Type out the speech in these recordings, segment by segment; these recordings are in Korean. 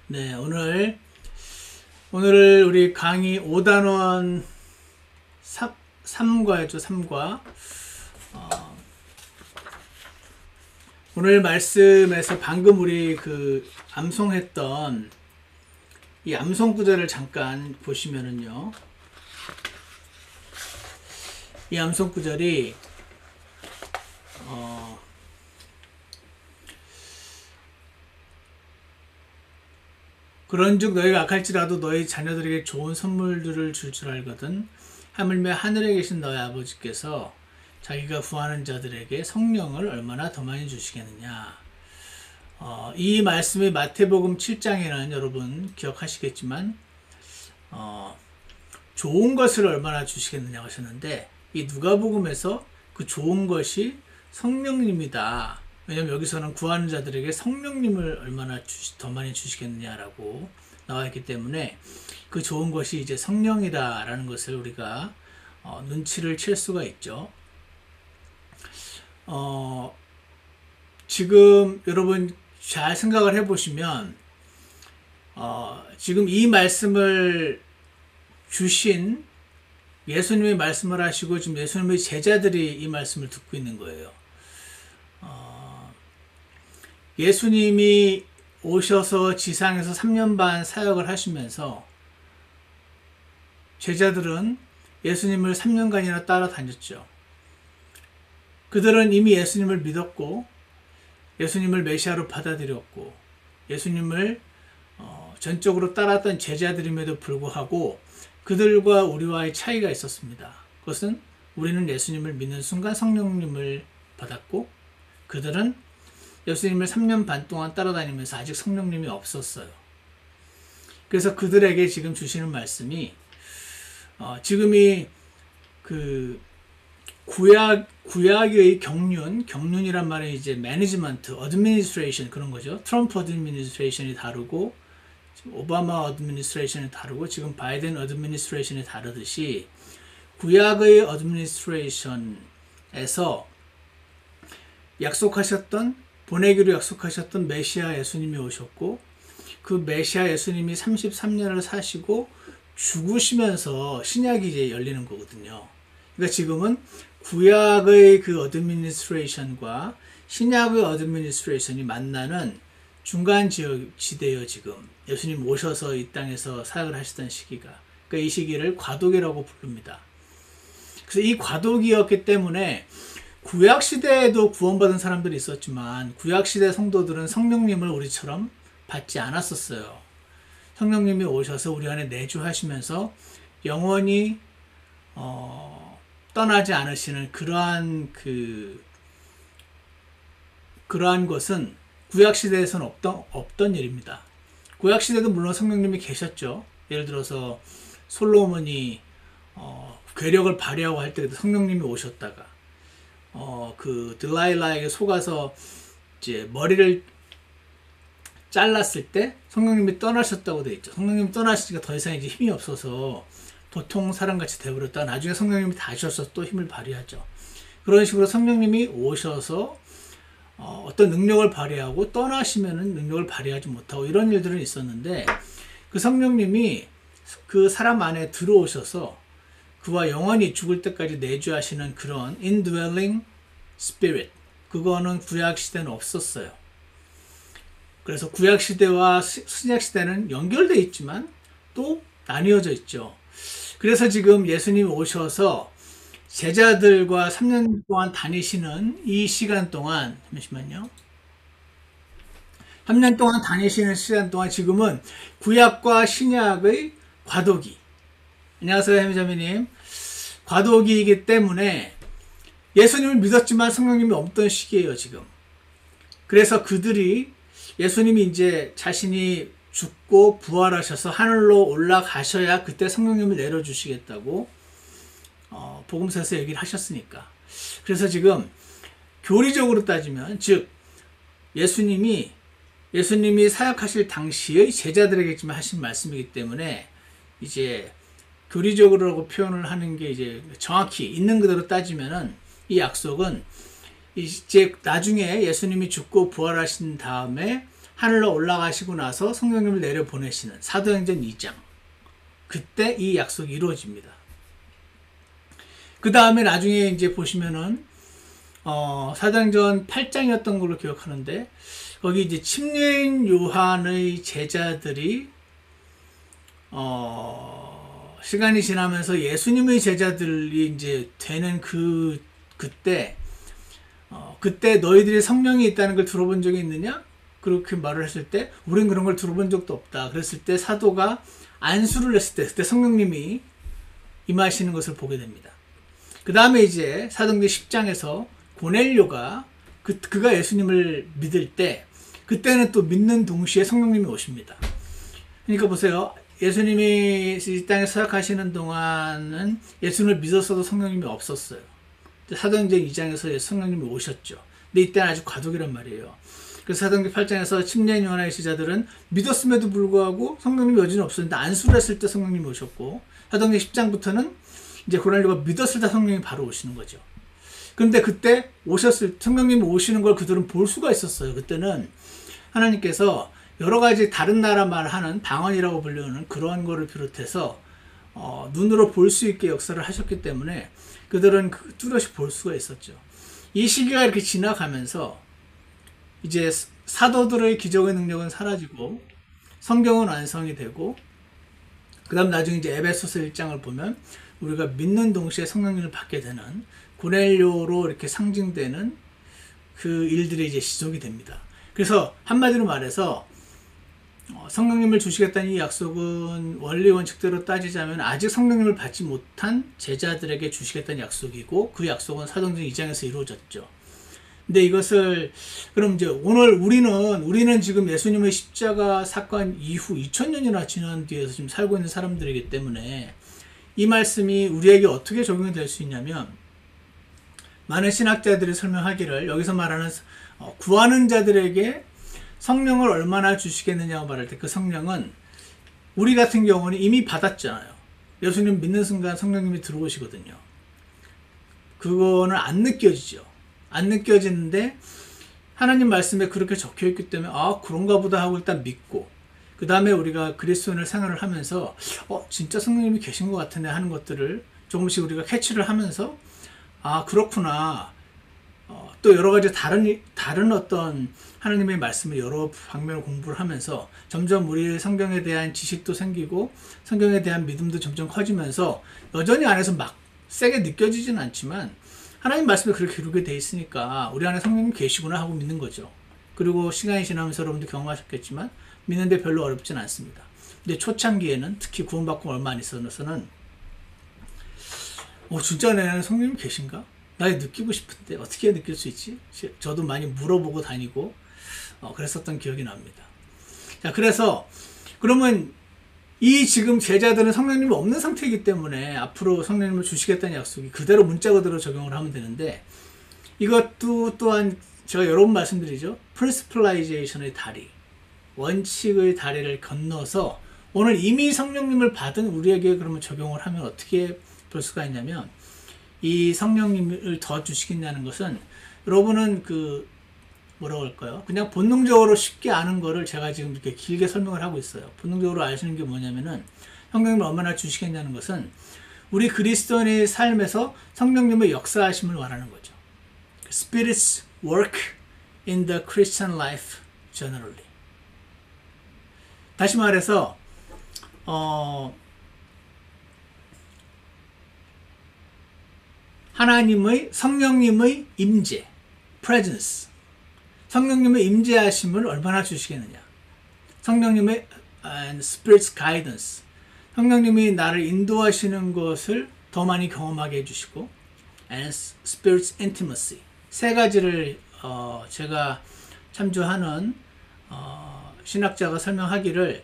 네, 오늘 우리 강의 5단원 3과였죠, 3과. 오늘 말씀에서 방금 우리 암송했던 이 암송 구절을 잠깐 보시면은요. 이 암송 구절이 그런즉 너희가 악할지라도 너희 자녀들에게 좋은 선물들을 줄 줄 알거든. 하물며 하늘에 계신 너희 아버지께서 자기가 구하는 자들에게 성령을 얼마나 더 많이 주시겠느냐. 이 말씀이 마태복음 7장에는 여러분 기억하시겠지만 좋은 것을 얼마나 주시겠느냐고 하셨는데, 이 누가복음에서 그 좋은 것이 성령님이다. 왜냐면 여기서는 구하는 자들에게 성령님을 얼마나 더 많이 주시겠느냐라고 나와 있기 때문에 그 좋은 것이 이제 성령이다라는 것을 우리가 눈치를 챌 수가 있죠. 지금 여러분 잘 생각을 해보시면 지금 이 말씀을 주신 예수님이 말씀을 하시고 지금 예수님의 제자들이 이 말씀을 듣고 있는 거예요. 예수님이 오셔서 지상에서 3년 반 사역을 하시면서 제자들은 예수님을 3년간이나 따라다녔죠. 그들은 이미 예수님을 믿었고 예수님을 메시아로 받아들였고 예수님을 전적으로 따랐던 제자들임에도 불구하고 그들과 우리와의 차이가 있었습니다. 그것은 우리는 예수님을 믿는 순간 성령님을 받았고 그들은 예수님을 3년 반 동안 따라다니면서 아직 성령님이 없었어요. 그래서 그들에게 지금 주시는 말씀이 지금이 구약의 경륜이란 말은 이제 매니지먼트, 어드미니스트레이션 그런 거죠. 트럼프 어드미니스트레이션이 다르고 오바마 어드미니스트레이션이 다르고 지금 바이든 어드미니스트레이션이 다르듯이 구약의 어드미니스트레이션에서 보내기로 약속하셨던 메시아 예수님이 오셨고 그 메시아 예수님이 33년을 사시고 죽으시면서 신약이 이제 열리는 거거든요. 그러니까 지금은 구약의 그 어드미니스트레이션과 신약의 어드미니스트레이션이 만나는 중간 지대예요. 지금 예수님 오셔서 이 땅에서 사역을 하시던 시기가, 그러니까 이 시기를 과도기라고 부릅니다. 그래서 이 과도기였기 때문에 구약 시대에도 구원받은 사람들이 있었지만 구약 시대 성도들은 성령님을 우리처럼 받지 않았었어요. 성령님이 오셔서 우리 안에 내주하시면서 영원히 떠나지 않으시는 그러한 것은 구약 시대에서는 없던 일입니다. 구약 시대도 물론 성령님이 계셨죠. 예를 들어서 솔로몬이 괴력을 발휘하고 할 때도 성령님이 오셨다가 들라일라에게 속아서 이제 머리를 잘랐을 때 성령님이 떠나셨다고 되어 있죠. 성령님이 떠나시니까 더 이상 이제 힘이 없어서 보통 사람같이 되어버렸다. 나중에 성령님이 다시 오셔서 또 힘을 발휘하죠. 그런 식으로 성령님이 오셔서 어떤 능력을 발휘하고 떠나시면은 능력을 발휘하지 못하고 이런 일들은 있었는데, 그 성령님이 그 사람 안에 들어오셔서 그와 영원히 죽을 때까지 내주하시는 그런 indwelling spirit, 그거는 구약 시대는 없었어요. 그래서 구약 시대와 신약 시대는 연결되어 있지만 또 나뉘어져 있죠. 그래서 지금 예수님이 오셔서 제자들과 3년 동안 다니시는 이 시간 동안, 잠시만요. 3년 동안 다니시는 시간 동안 지금은 구약과 신약의 과도기. 안녕하세요, 해미자매님. 과도기이기 때문에 예수님을 믿었지만 성령님이 없던 시기예요, 지금. 그래서 그들이 예수님이 이제 자신이 죽고 부활하셔서 하늘로 올라가셔야 그때 성령님을 내려주시겠다고 복음서에서 얘기를 하셨으니까. 그래서 지금 교리적으로 따지면, 즉 예수님이 사역하실 당시의 제자들에게지만 하신 말씀이기 때문에 이제 교리적으로라고 표현을 하는 게 이제 정확히 있는 그대로 따지면은 이 약속은 이제 나중에 예수님이 죽고 부활하신 다음에 하늘로 올라가시고 나서 성령님을 내려 보내시는 사도행전 2장. 그때 이 약속이 이루어집니다. 그 다음에 나중에 이제 보시면은 사도행전 8장이었던 걸로 기억하는데 거기 이제 침례인 요한의 제자들이 시간이 지나면서 예수님의 제자들이 이제 되는 그때 너희들이 성령이 있다는 걸 들어본 적이 있느냐? 그렇게 말을 했을 때 우린 그런 걸 들어본 적도 없다. 그랬을 때 사도가 안수를 했을 때 그때 성령님이 임하시는 것을 보게 됩니다. 그 다음에 이제 사도행전 10장에서 고넬료가 그가 예수님을 믿을 때 그때는 또 믿는 동시에 성령님이 오십니다. 그러니까 보세요. 예수님이 이 땅에 서약하시는 동안은 예수님을 믿었어도 성령님이 없었어요. 사도행전 2장에서 성령님이 오셨죠. 근데 이때는 아주 과도기란 말이에요. 그래서 사도행전 8장에서 침례인 요한의 제자들은 믿었음에도 불구하고 성령님이 여전히 없었는데 안수를 했을 때 성령님이 오셨고 사도행전 10장부터는 이제 고넬료가 믿었을 때 성령님이 바로 오시는 거죠. 그런데 그때 성령님이 오시는 걸 그들은 볼 수가 있었어요. 그때는 하나님께서 여러 가지 다른 나라 말하는 방언이라고 불리는 그런 거를 비롯해서 눈으로 볼 수 있게 역사를 하셨기 때문에 그들은 뚜렷이 볼 수가 있었죠. 이 시기가 이렇게 지나가면서 이제 사도들의 기적의 능력은 사라지고 성경은 완성이 되고 그 다음 나중에 이제 에베소서 1장을 보면 우리가 믿는 동시에 성령님을 받게 되는 고넬료로 이렇게 상징되는 그 일들이 이제 시작이 됩니다. 그래서 한마디로 말해서 성령님을 주시겠다는 이 약속은 원리 원칙대로 따지자면 아직 성령님을 받지 못한 제자들에게 주시겠다는 약속이고 그 약속은 사도행전 2장에서 이루어졌죠. 근데 이것을 그럼 이제 오늘 우리는 지금 예수님의 십자가 사건 이후 2000년이나 지난 뒤에서 지금 살고 있는 사람들이기 때문에 이 말씀이 우리에게 어떻게 적용이 될 수 있냐면 많은 신학자들이 설명하기를 여기서 말하는 구하는 자들에게 성령을 얼마나 주시겠느냐고 말할 때 그 성령은 우리 같은 경우는 이미 받았잖아요. 예수님 믿는 순간 성령님이 들어오시거든요. 그거는 안 느껴지죠. 안 느껴지는데 하나님 말씀에 그렇게 적혀있기 때문에 그런가 보다 하고 일단 믿고 그 다음에 우리가 그리스도인을 생활을 하면서 진짜 성령님이 계신 것 같으네 하는 것들을 조금씩 우리가 캐치를 하면서 그렇구나. 또 여러 가지 다른 어떤 하나님의 말씀을 여러 방면을 공부를 하면서 점점 우리의 성경에 대한 지식도 생기고 성경에 대한 믿음도 점점 커지면서 여전히 안에서 막 세게 느껴지진 않지만 하나님 말씀에 그렇게 기록이 돼 있으니까 우리 안에 성령님 계시구나 하고 믿는 거죠. 그리고 시간이 지나면서 여러분도 경험하셨겠지만 믿는데 별로 어렵진 않습니다. 근데 초창기에는 특히 구원받고 얼마 안 있어서는 진짜 내 안에 성령님 계신가? 나 느끼고 싶은데 어떻게 느낄 수 있지? 저도 많이 물어보고 다니고 그랬었던 기억이 납니다. 자, 그래서 그러면 이 지금 제자들은 성령님이 없는 상태이기 때문에 앞으로 성령님을 주시겠다는 약속이 그대로 문자 그대로 적용을 하면 되는데 이것도 또한 제가 여러 번 말씀드리죠. 프린시플라이제이션의 다리, 원칙의 다리를 건너서 오늘 이미 성령님을 받은 우리에게 그러면 적용을 하면 어떻게 볼 수가 있냐면 이 성령님을 더 주시겠냐는 것은 여러분은 뭐라고 할까요? 그냥 본능적으로 쉽게 아는 거를 제가 지금 이렇게 길게 설명을 하고 있어요. 본능적으로 아시는 게 뭐냐면은 성령님을 얼마나 주시겠냐는 것은 우리 그리스도인의 삶에서 성령님의 역사하심을 말하는 거죠. Spirit's work in the Christian life generally. 다시 말해서 하나님의 성령님의 임재, presence, 성령님의 임재하심을 얼마나 주시겠느냐. 성령님의 Spirit's guidance, 성령님이 나를 인도하시는 것을 더 많이 경험하게 해주시고, and Spirit's intimacy, 세 가지를 제가 참조하는 신학자가 설명하기를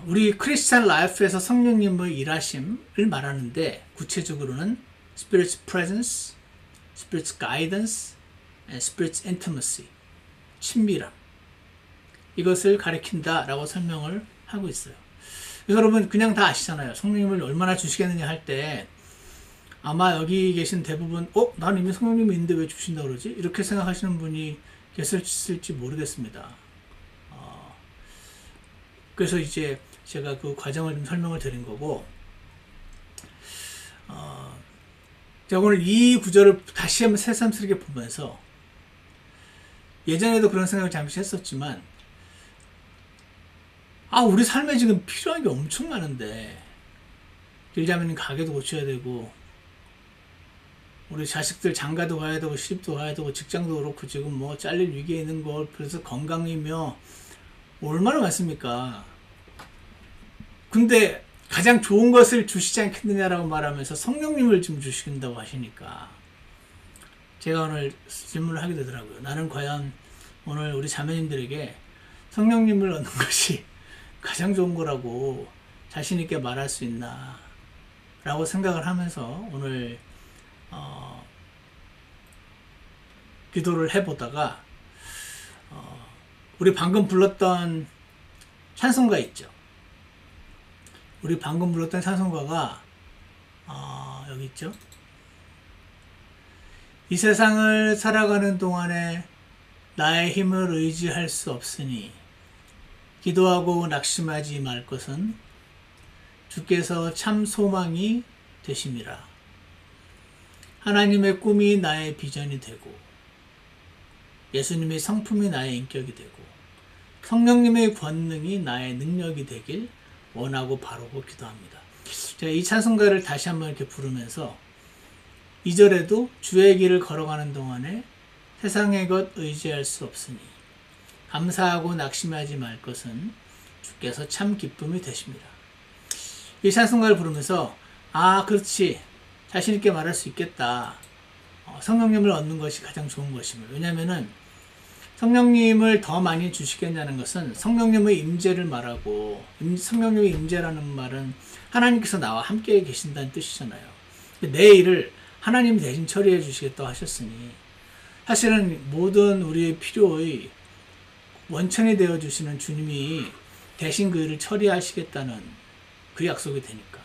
우리 크리스찬 라이프에서 성령님의 일하심을 말하는데 구체적으로는 Spirit's presence, Spirit's guidance, and Spirit's intimacy, 친밀함, 이것을 가리킨다라고 설명을 하고 있어요. 그래서 여러분 그냥 다 아시잖아요. 성령님을 얼마나 주시겠느냐 할 때 아마 여기 계신 대부분 난 이미 성령님이 있는데 왜 주신다 그러지? 이렇게 생각하시는 분이 계실지 모르겠습니다. 그래서 이제 제가 그 과정을 좀 설명을 드린 거고, 제가 오늘 이 구절을 다시 한번 새삼스럽게 보면서, 예전에도 그런 생각을 잠시 했었지만, 우리 삶에 지금 필요한 게 엄청 많은데, 길자면 가게도 고쳐야 되고, 우리 자식들 장가도 가야 되고, 시집도 가야 되고, 직장도 그렇고, 지금 뭐 잘릴 위기에 있는 걸, 그래서 건강이며, 얼마나 많습니까? 근데 가장 좋은 것을 주시지 않겠느냐라고 말하면서 성령님을 좀 주신다고 하시니까, 제가 오늘 질문을 하게 되더라고요. 나는 과연 오늘 우리 자매님들에게 성령님을 얻는 것이 가장 좋은 거라고 자신있게 말할 수 있나 라고 생각을 하면서 오늘 기도를 해보다가 우리 방금 불렀던 찬송가 있죠. 우리 방금 불렀던 찬송가가 여기 있죠. 이 세상을 살아가는 동안에 나의 힘을 의지할 수 없으니 기도하고 낙심하지 말 것은 주께서 참 소망이 되심이라. 하나님의 꿈이 나의 비전이 되고 예수님의 성품이 나의 인격이 되고 성령님의 권능이 나의 능력이 되길 원하고 바라고 기도합니다. 제가 이 찬송가를 다시 한번 이렇게 부르면서 2절에도 주의 길을 걸어가는 동안에 세상의 것 의지할 수 없으니 감사하고 낙심하지 말 것은 주께서 참 기쁨이 되십니다. 이 찬송가를 부르면서 그렇지, 자신있게 말할 수 있겠다. 성령님을 얻는 것이 가장 좋은 것입니다. 왜냐하면 성령님을 더 많이 주시겠냐는 것은 성령님의 임재를 말하고, 성령님의 임재라는 말은 하나님께서 나와 함께 계신다는 뜻이잖아요. 내 일을 하나님이 대신 처리해 주시겠다고 하셨으니 사실은 모든 우리의 필요의 원천이 되어 주시는 주님이 대신 그 일을 처리하시겠다는 그 약속이 되니까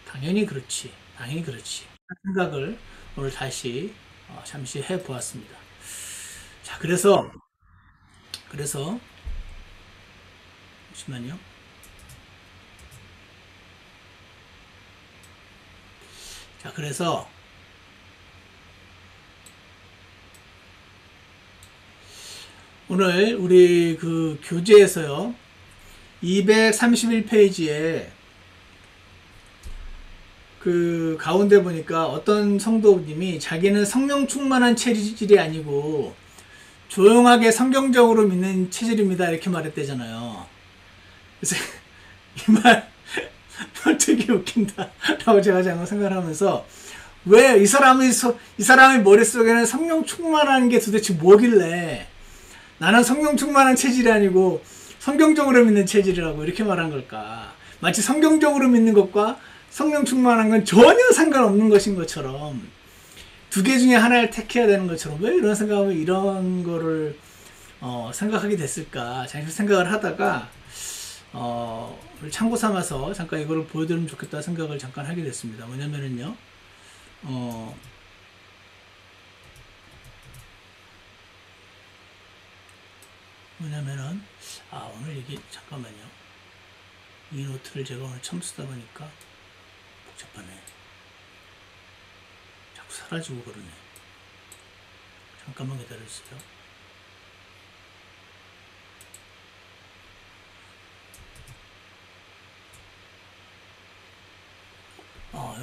당연히 그렇지 생각을 오늘 다시 잠시 해보았습니다. 자, 그래서 잠시만요. 자, 그래서 오늘 우리 그 교재에서요 231페이지에 그 가운데 보니까 어떤 성도님이 자기는 성령 충만한 체질이 아니고 조용하게 성경적으로 믿는 체질입니다 이렇게 말했대잖아요. 그래서 이 말 되게 웃긴다 라고 제가 잠깐 생각을 하면서, 왜 이 사람의 머릿속에는 성령 충만한 게 도대체 뭐길래 나는 성령 충만한 체질이 아니고 성경적으로 믿는 체질이라고 이렇게 말한 걸까? 마치 성경적으로 믿는 것과 성령 충만한 건 전혀 상관없는 것인 것처럼, 두 개 중에 하나를 택해야 되는 것처럼 왜 이런 거를 생각하게 됐을까? 잠시 생각을 하다가 참고 삼아서 잠깐 이거를 보여드리면 좋겠다 생각을 잠깐 하게 됐습니다. 뭐냐면은요, 오늘 이게 잠깐만요. 이 노트를 제가 오늘 처음 쓰다 보니까 복잡하네. 자꾸 사라지고 그러네. 잠깐만 기다려주세요.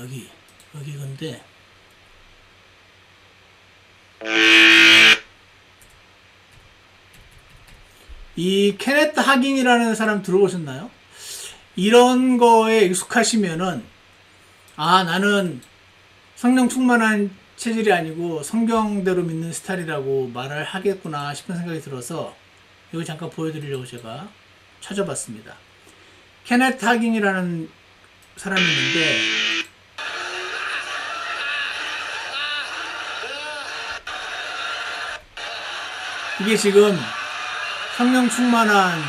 여기 근데 이 케네트 하긴이라는 사람 들어보셨나요? 이런 거에 익숙하시면은 나는 성령 충만한 체질이 아니고 성경대로 믿는 스타일이라고 말을 하겠구나 싶은 생각이 들어서 이거 잠깐 보여드리려고 제가 찾아봤습니다. 케네트 하긴이라는 사람이 있는데, 이게 지금 성령 충만한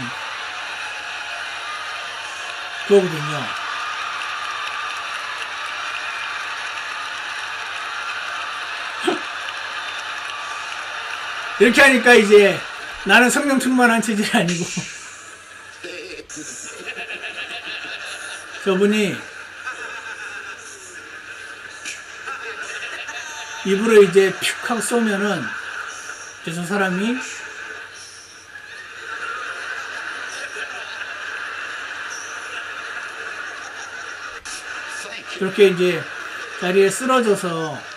그거거든요. 이렇게 하니까 이제 나는 성령 충만한 체질이 아니고 저분이 입으로 이제 퓨 하고 쏘면은 저 사람이 그렇게 이제 자리에 쓰러져서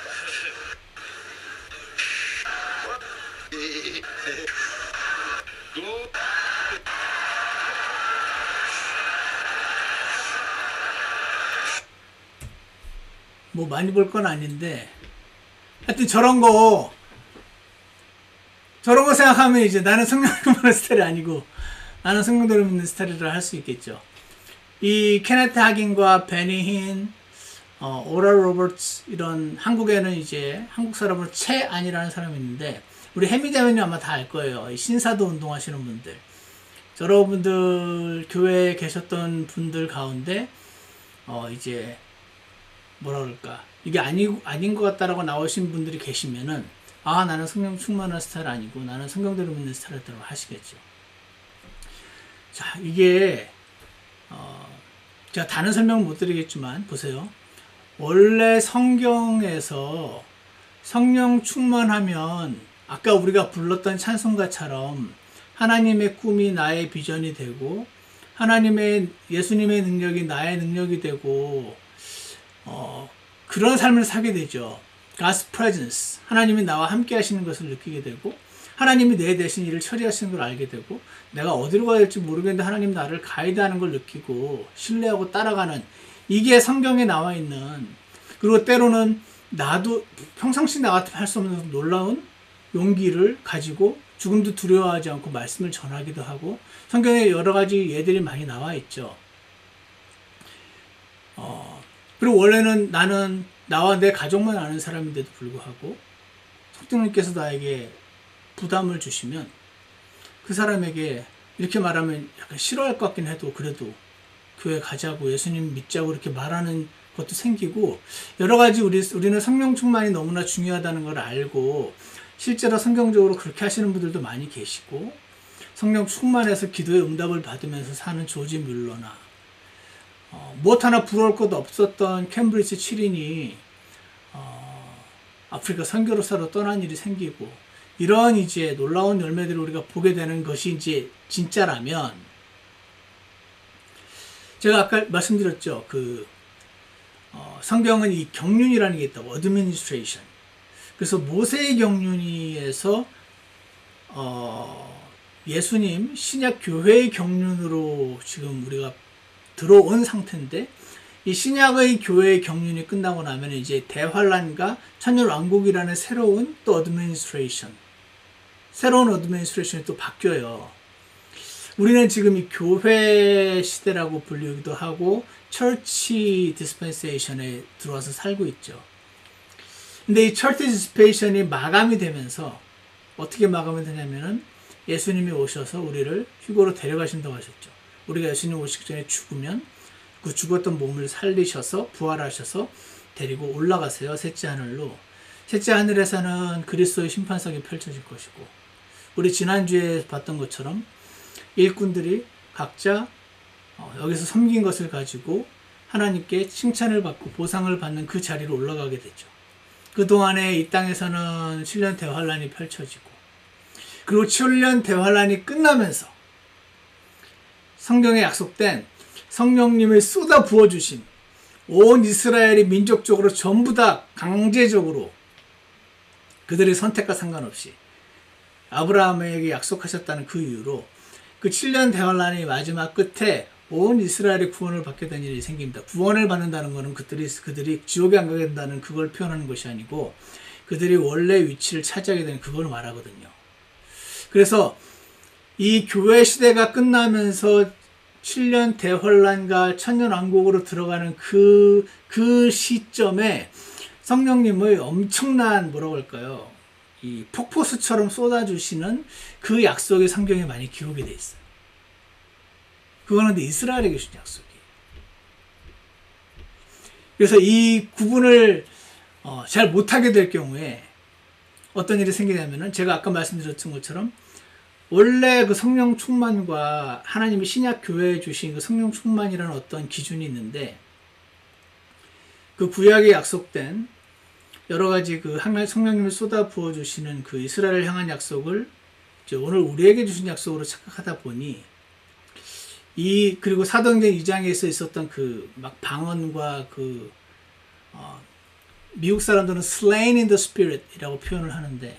뭐 많이 볼 건 아닌데 하여튼 저런 거 생각하면 이제 나는 성령을 믿는 스타일이 아니고 나는 성령들을 믿는 스타일이라 할 수 있겠죠. 이 케네트 하긴과 베니 힌, 오라 로버츠 이런 한국에는 이제 한국 사람으로 채안이라는 사람이 있는데 우리 해미자매님 아마 다 알 거예요. 이 신사도 운동하시는 분들, 여러분들 교회에 계셨던 분들 가운데 이제 뭐라 그럴까 이게 아닌 것 같다라고 나오신 분들이 계시면은 아 나는 성령 충만한 스타일 아니고 나는 성경대로 믿는 스타일이라고 하시겠죠. 자 이게 제가 다른 설명은 못 드리겠지만 보세요. 원래 성경에서 성령 충만하면 아까 우리가 불렀던 찬송가처럼 하나님의 꿈이 나의 비전이 되고 예수님의 능력이 나의 능력이 되고 그런 삶을 살게 되죠. God's presence, 하나님이 나와 함께 하시는 것을 느끼게 되고 하나님이 내 대신 일을 처리하시는 걸 알게 되고 내가 어디로 가야 될지 모르겠는데 하나님 나를 가이드하는 걸 느끼고 신뢰하고 따라가는 이게 성경에 나와 있는, 그리고 때로는 나도 평상시 나 같으면 할 수 없는 놀라운 용기를 가지고 죽음도 두려워하지 않고 말씀을 전하기도 하고 성경에 여러 가지 예들이 많이 나와 있죠. 그리고 원래는 나는 나와 내 가족만 아는 사람인데도 불구하고 성령님께서 나에게 부담을 주시면 그 사람에게 이렇게 말하면 약간 싫어할 것 같긴 해도 그래도 교회 가자고 예수님 믿자고 이렇게 말하는 것도 생기고 여러 가지 우리는 성령 충만이 너무나 중요하다는 걸 알고 실제로 성경적으로 그렇게 하시는 분들도 많이 계시고 성령 충만해서 기도의 응답을 받으면서 사는 조지 뮬러나 무엇 하나 부러울 것도 없었던 캠브리지 7인이 아프리카 선교로사로 떠난 일이 생기고 이런 이제 놀라운 열매들을 우리가 보게 되는 것이 이제 진짜라면 제가 아까 말씀드렸죠. 성경은 이 경륜이라는 게 있다고, administration. 그래서 모세의 경륜에서 예수님 신약 교회의 경륜으로 지금 우리가 들어온 상태인데 이 신약의 교회의 경륜이 끝나고 나면 이제 대환란과 천년왕국이라는 새로운 또 어드미니스트레이션, 새로운 어드미니스트레이션이 또 바뀌어요. 우리는 지금 이 교회 시대라고 불리기도 하고 철치 디스펜세이션에 들어와서 살고 있죠. 근데 이 철치 디스펜세이션이 마감이 되면서 어떻게 마감이 되냐면은 예수님이 오셔서 우리를 휴거로 데려가신다고 하셨죠. 우리가 예수님 오시기 전에 죽으면 그 죽었던 몸을 살리셔서 부활하셔서 데리고 올라가세요. 셋째 하늘로. 셋째 하늘에서는 그리스도의 심판석이 펼쳐질 것이고 우리 지난주에 봤던 것처럼 일꾼들이 각자 여기서 섬긴 것을 가지고 하나님께 칭찬을 받고 보상을 받는 그 자리로 올라가게 되죠. 그동안에 이 땅에서는 7년 대환란이 펼쳐지고 그리고 7년 대환란이 끝나면서 성경에 약속된 성령님을 쏟아 부어주신 온 이스라엘이 민족적으로 전부 다 강제적으로 그들의 선택과 상관없이 아브라함에게 약속하셨다는 그 이유로 그 7년 대환란의 마지막 끝에 온 이스라엘의 구원을 받게 된 일이 생깁니다. 구원을 받는다는 것은 그들이 지옥에 안 가게 된다는 그걸 표현하는 것이 아니고 그들이 원래 위치를 차지하게 되는 그걸 말하거든요. 그래서 이 교회 시대가 끝나면서 7년 대환란과 천년왕국으로 들어가는 그 시점에 성령님의 엄청난 뭐라고 할까요? 이 폭포수처럼 쏟아주시는 그 약속이 성경에 많이 기록이 돼 있어요. 그거는 이스라엘에 계신 약속이에요. 그래서 이 구분을 잘 못하게 될 경우에 어떤 일이 생기냐면은 제가 아까 말씀드렸던 것처럼 원래 그 성령 충만과 하나님이 신약 교회에 주신 그 성령 충만이라는 어떤 기준이 있는데, 그 구약에 약속된 여러 가지 그 성령님을 쏟아 부어 주시는 그 이스라엘을 향한 약속을 이제 오늘 우리에게 주신 약속으로 착각하다 보니, 그리고 사도행전 2장에서 있었던 그 막 방언과 미국 사람들은 slain in the spirit 이라고 표현을 하는데,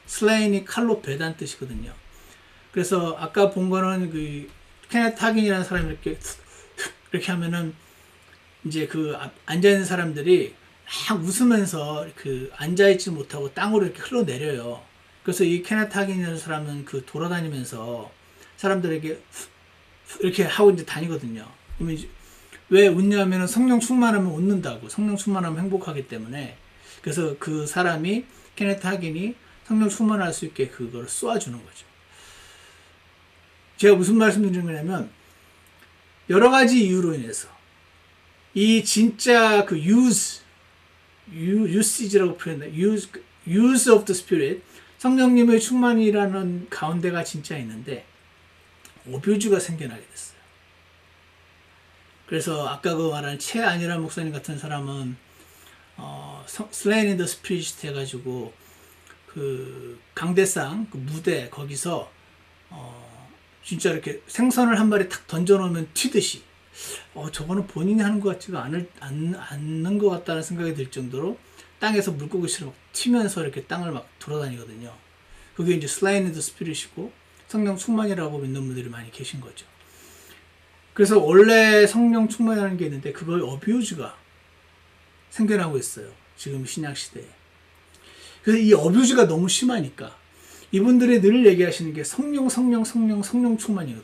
slain이 칼로 베다는 뜻이거든요. 그래서 아까 본 거는 그 케네트 하긴이라는 사람이 이렇게 하면은 이제 그 앉아있는 사람들이 막 웃으면서 그 앉아있지 못하고 땅으로 이렇게 흘러내려요. 그래서 이 케네트 하긴이라는 사람은 그 돌아다니면서 사람들에게 이렇게 하고 이제 다니거든요. 그러면 이제 왜 웃냐면은 성령 충만하면 웃는다고. 성령 충만하면 행복하기 때문에. 그래서 그 사람이 케네트 하긴이 성령 충만할 수 있게 그걸 쏘아주는 거죠. 제가 무슨 말씀 드리는 거냐면, 여러 가지 이유로 인해서 이 진짜 그 usage라고 표현해. use of the spirit, 성령님의 충만이라는 가운데가 진짜 있는데 어뷰즈가 생겨나게 됐어요. 그래서 아까 그 말한 최안일한 목사님 같은 사람은 slain in the spirit 해가지고 그 강대상 그 무대 거기서 진짜 이렇게 생선을 한 마리 탁 던져놓으면 튀듯이 저거는 본인이 하는 것 같지가 않는 것 같다는 생각이 들 정도로 땅에서 물고기처럼 튀면서 이렇게 땅을 막 돌아다니거든요. 그게 이제 slain in the spirit이고 성령 충만이라고 믿는 분들이 많이 계신 거죠. 그래서 원래 성령 충만이라는 게 있는데 그걸 어뷰즈가 생겨나고 있어요. 지금 신약 시대에. 그래서 이 어뷰즈가 너무 심하니까 이분들이 늘 얘기하시는 게 성령 충만이거든요.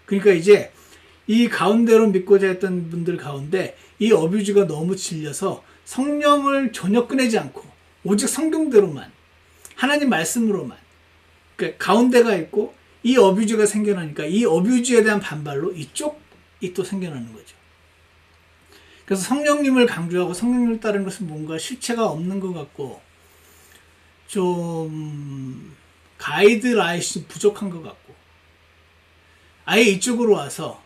그러니까 이제 이 가운데로 믿고자 했던 분들 가운데 이 어뷰즈가 너무 질려서 성령을 전혀 꺼내지 않고 오직 성경대로만, 하나님 말씀으로만, 그러니까 가운데가 있고 이 어뷰즈가 생겨나니까 이 어뷰즈에 대한 반발로 이쪽이 또 생겨나는 거죠. 그래서 성령님을 강조하고 성령님을 따르는 것은 뭔가 실체가 없는 것 같고 좀 가이드라인이 부족한 것 같고, 아예 이쪽으로 와서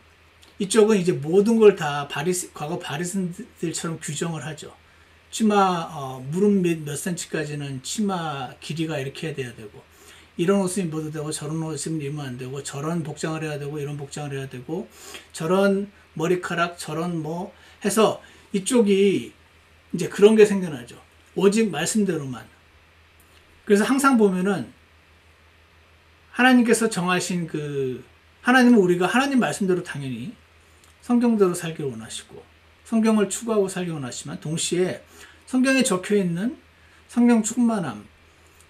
이쪽은 이제 모든 걸 다 과거 바리새인들처럼 규정을 하죠. 치마 무릎 몇 센치까지는 치마 길이가 이렇게 해야 되고, 이런 옷을 입어도 되고 저런 옷을 입으면 안 되고, 저런 복장을 해야 되고 이런 복장을 해야 되고, 저런 머리카락 저런 뭐 해서 이쪽이 이제 그런 게 생겨나죠. 오직 말씀대로만. 그래서 항상 보면은 하나님께서 정하신 하나님은 우리가 하나님 말씀대로 당연히 성경대로 살기를 원하시고 성경을 추구하고 살기 원하시지만, 동시에 성경에 적혀 있는 성령 충만함,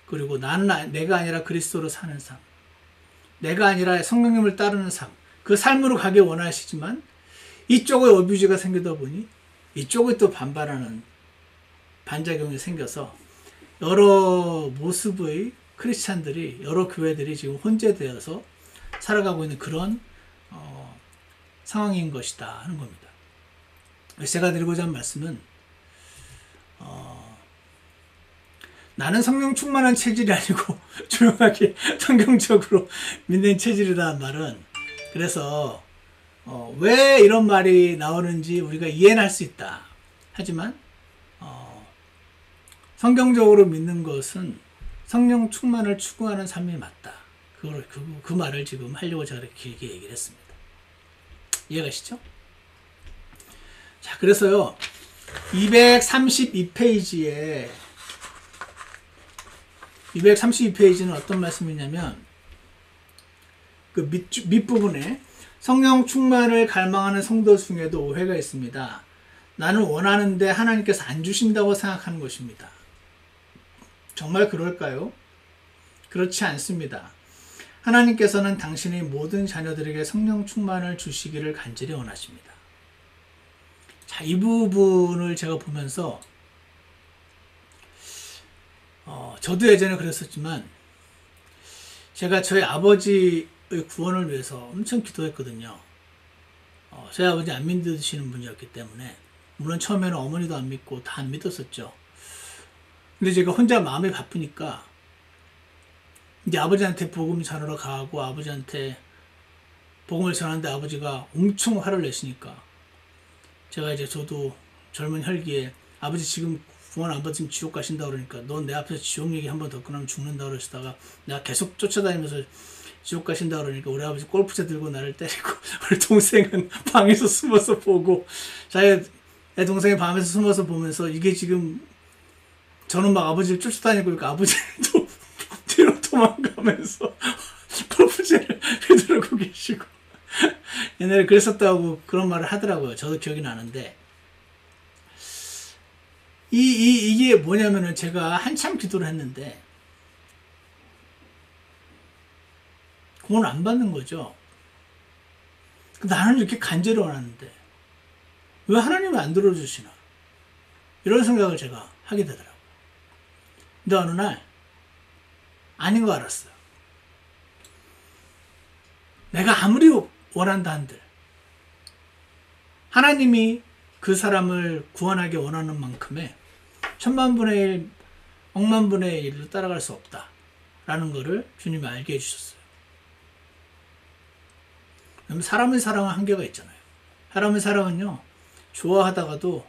그리고 내가 아니라 그리스도로 사는 삶, 내가 아니라 성령님을 따르는 삶, 그 삶으로 가길 원하시지만 이쪽에 어뷰즈가 생기다 보니 이쪽에 또 반발하는 반작용이 생겨서 여러 모습의 크리스찬들이, 여러 교회들이 지금 혼재되어서 살아가고 있는 그런 상황인 것이다 하는 겁니다. 제가 드리고자 한 말씀은 나는 성령 충만한 체질이 아니고 조용하게 성경적으로 믿는 체질이라는 말은, 그래서 왜 이런 말이 나오는지 우리가 이해는 할 수 있다. 하지만 성경적으로 믿는 것은 성령 충만을 추구하는 삶이 맞다. 그 말을 지금 하려고 제가 이렇게 길게 얘기를 했습니다. 이해가시죠? 자, 그래서요, 232페이지는 어떤 말씀이냐면, 그 밑부분에 성령 충만을 갈망하는 성도 중에도 오해가 있습니다. 나는 원하는데 하나님께서 안 주신다고 생각하는 것입니다. 정말 그럴까요? 그렇지 않습니다. 하나님께서는 당신의 모든 자녀들에게 성령 충만을 주시기를 간절히 원하십니다. 자, 이 부분을 제가 보면서 저도 예전에 그랬었지만, 제가 저희 아버지의 구원을 위해서 엄청 기도했거든요. 저희 아버지 안 믿으시는 분이었기 때문에, 물론 처음에는 어머니도 안 믿고 다 안 믿었었죠. 근데 제가 혼자 마음이 바쁘니까 이제 아버지한테 복음 전하러 가고 아버지한테 복음을 전하는데 아버지가 엄청 화를 내시니까 제가 이제 저도 젊은 혈기에 아버지 지금 구원 안 받으면 지옥 가신다 그러니까 넌 내 앞에서 지옥 얘기 한 번 더 꺼내면 죽는다 그러시다가 내가 계속 쫓아다니면서 지옥 가신다 그러니까 우리 아버지 골프채 들고 나를 때리고 우리 동생은 방에서 숨어서 보고 자기 내 동생이 방에서 숨어서 보면서 이게 지금 저는 막 아버지를 쫓아다니고 그러니까 아버지도 뒤로 도망가면서 골프채를 휘두르고 계시고 옛날에 그랬었다고 그런 말을 하더라고요. 저도 기억이 나는데 이게 뭐냐면은 제가 한참 기도를 했는데 구원 안 받는 거죠. 나는 이렇게 간절히 원하는데 왜 하나님이 안 들어주시나 이런 생각을 제가 하게 되더라고요. 근데 어느 날 아닌 거 알았어요. 내가 아무리 원한다 한들 하나님이 그 사람을 구원하기 원하는 만큼의 천만분의 일, 억만분의 일로 따라갈 수 없다라는 것을 주님이 알게 해주셨어요. 사람의 사랑은 한계가 있잖아요. 사람의 사랑은요, 좋아하다가도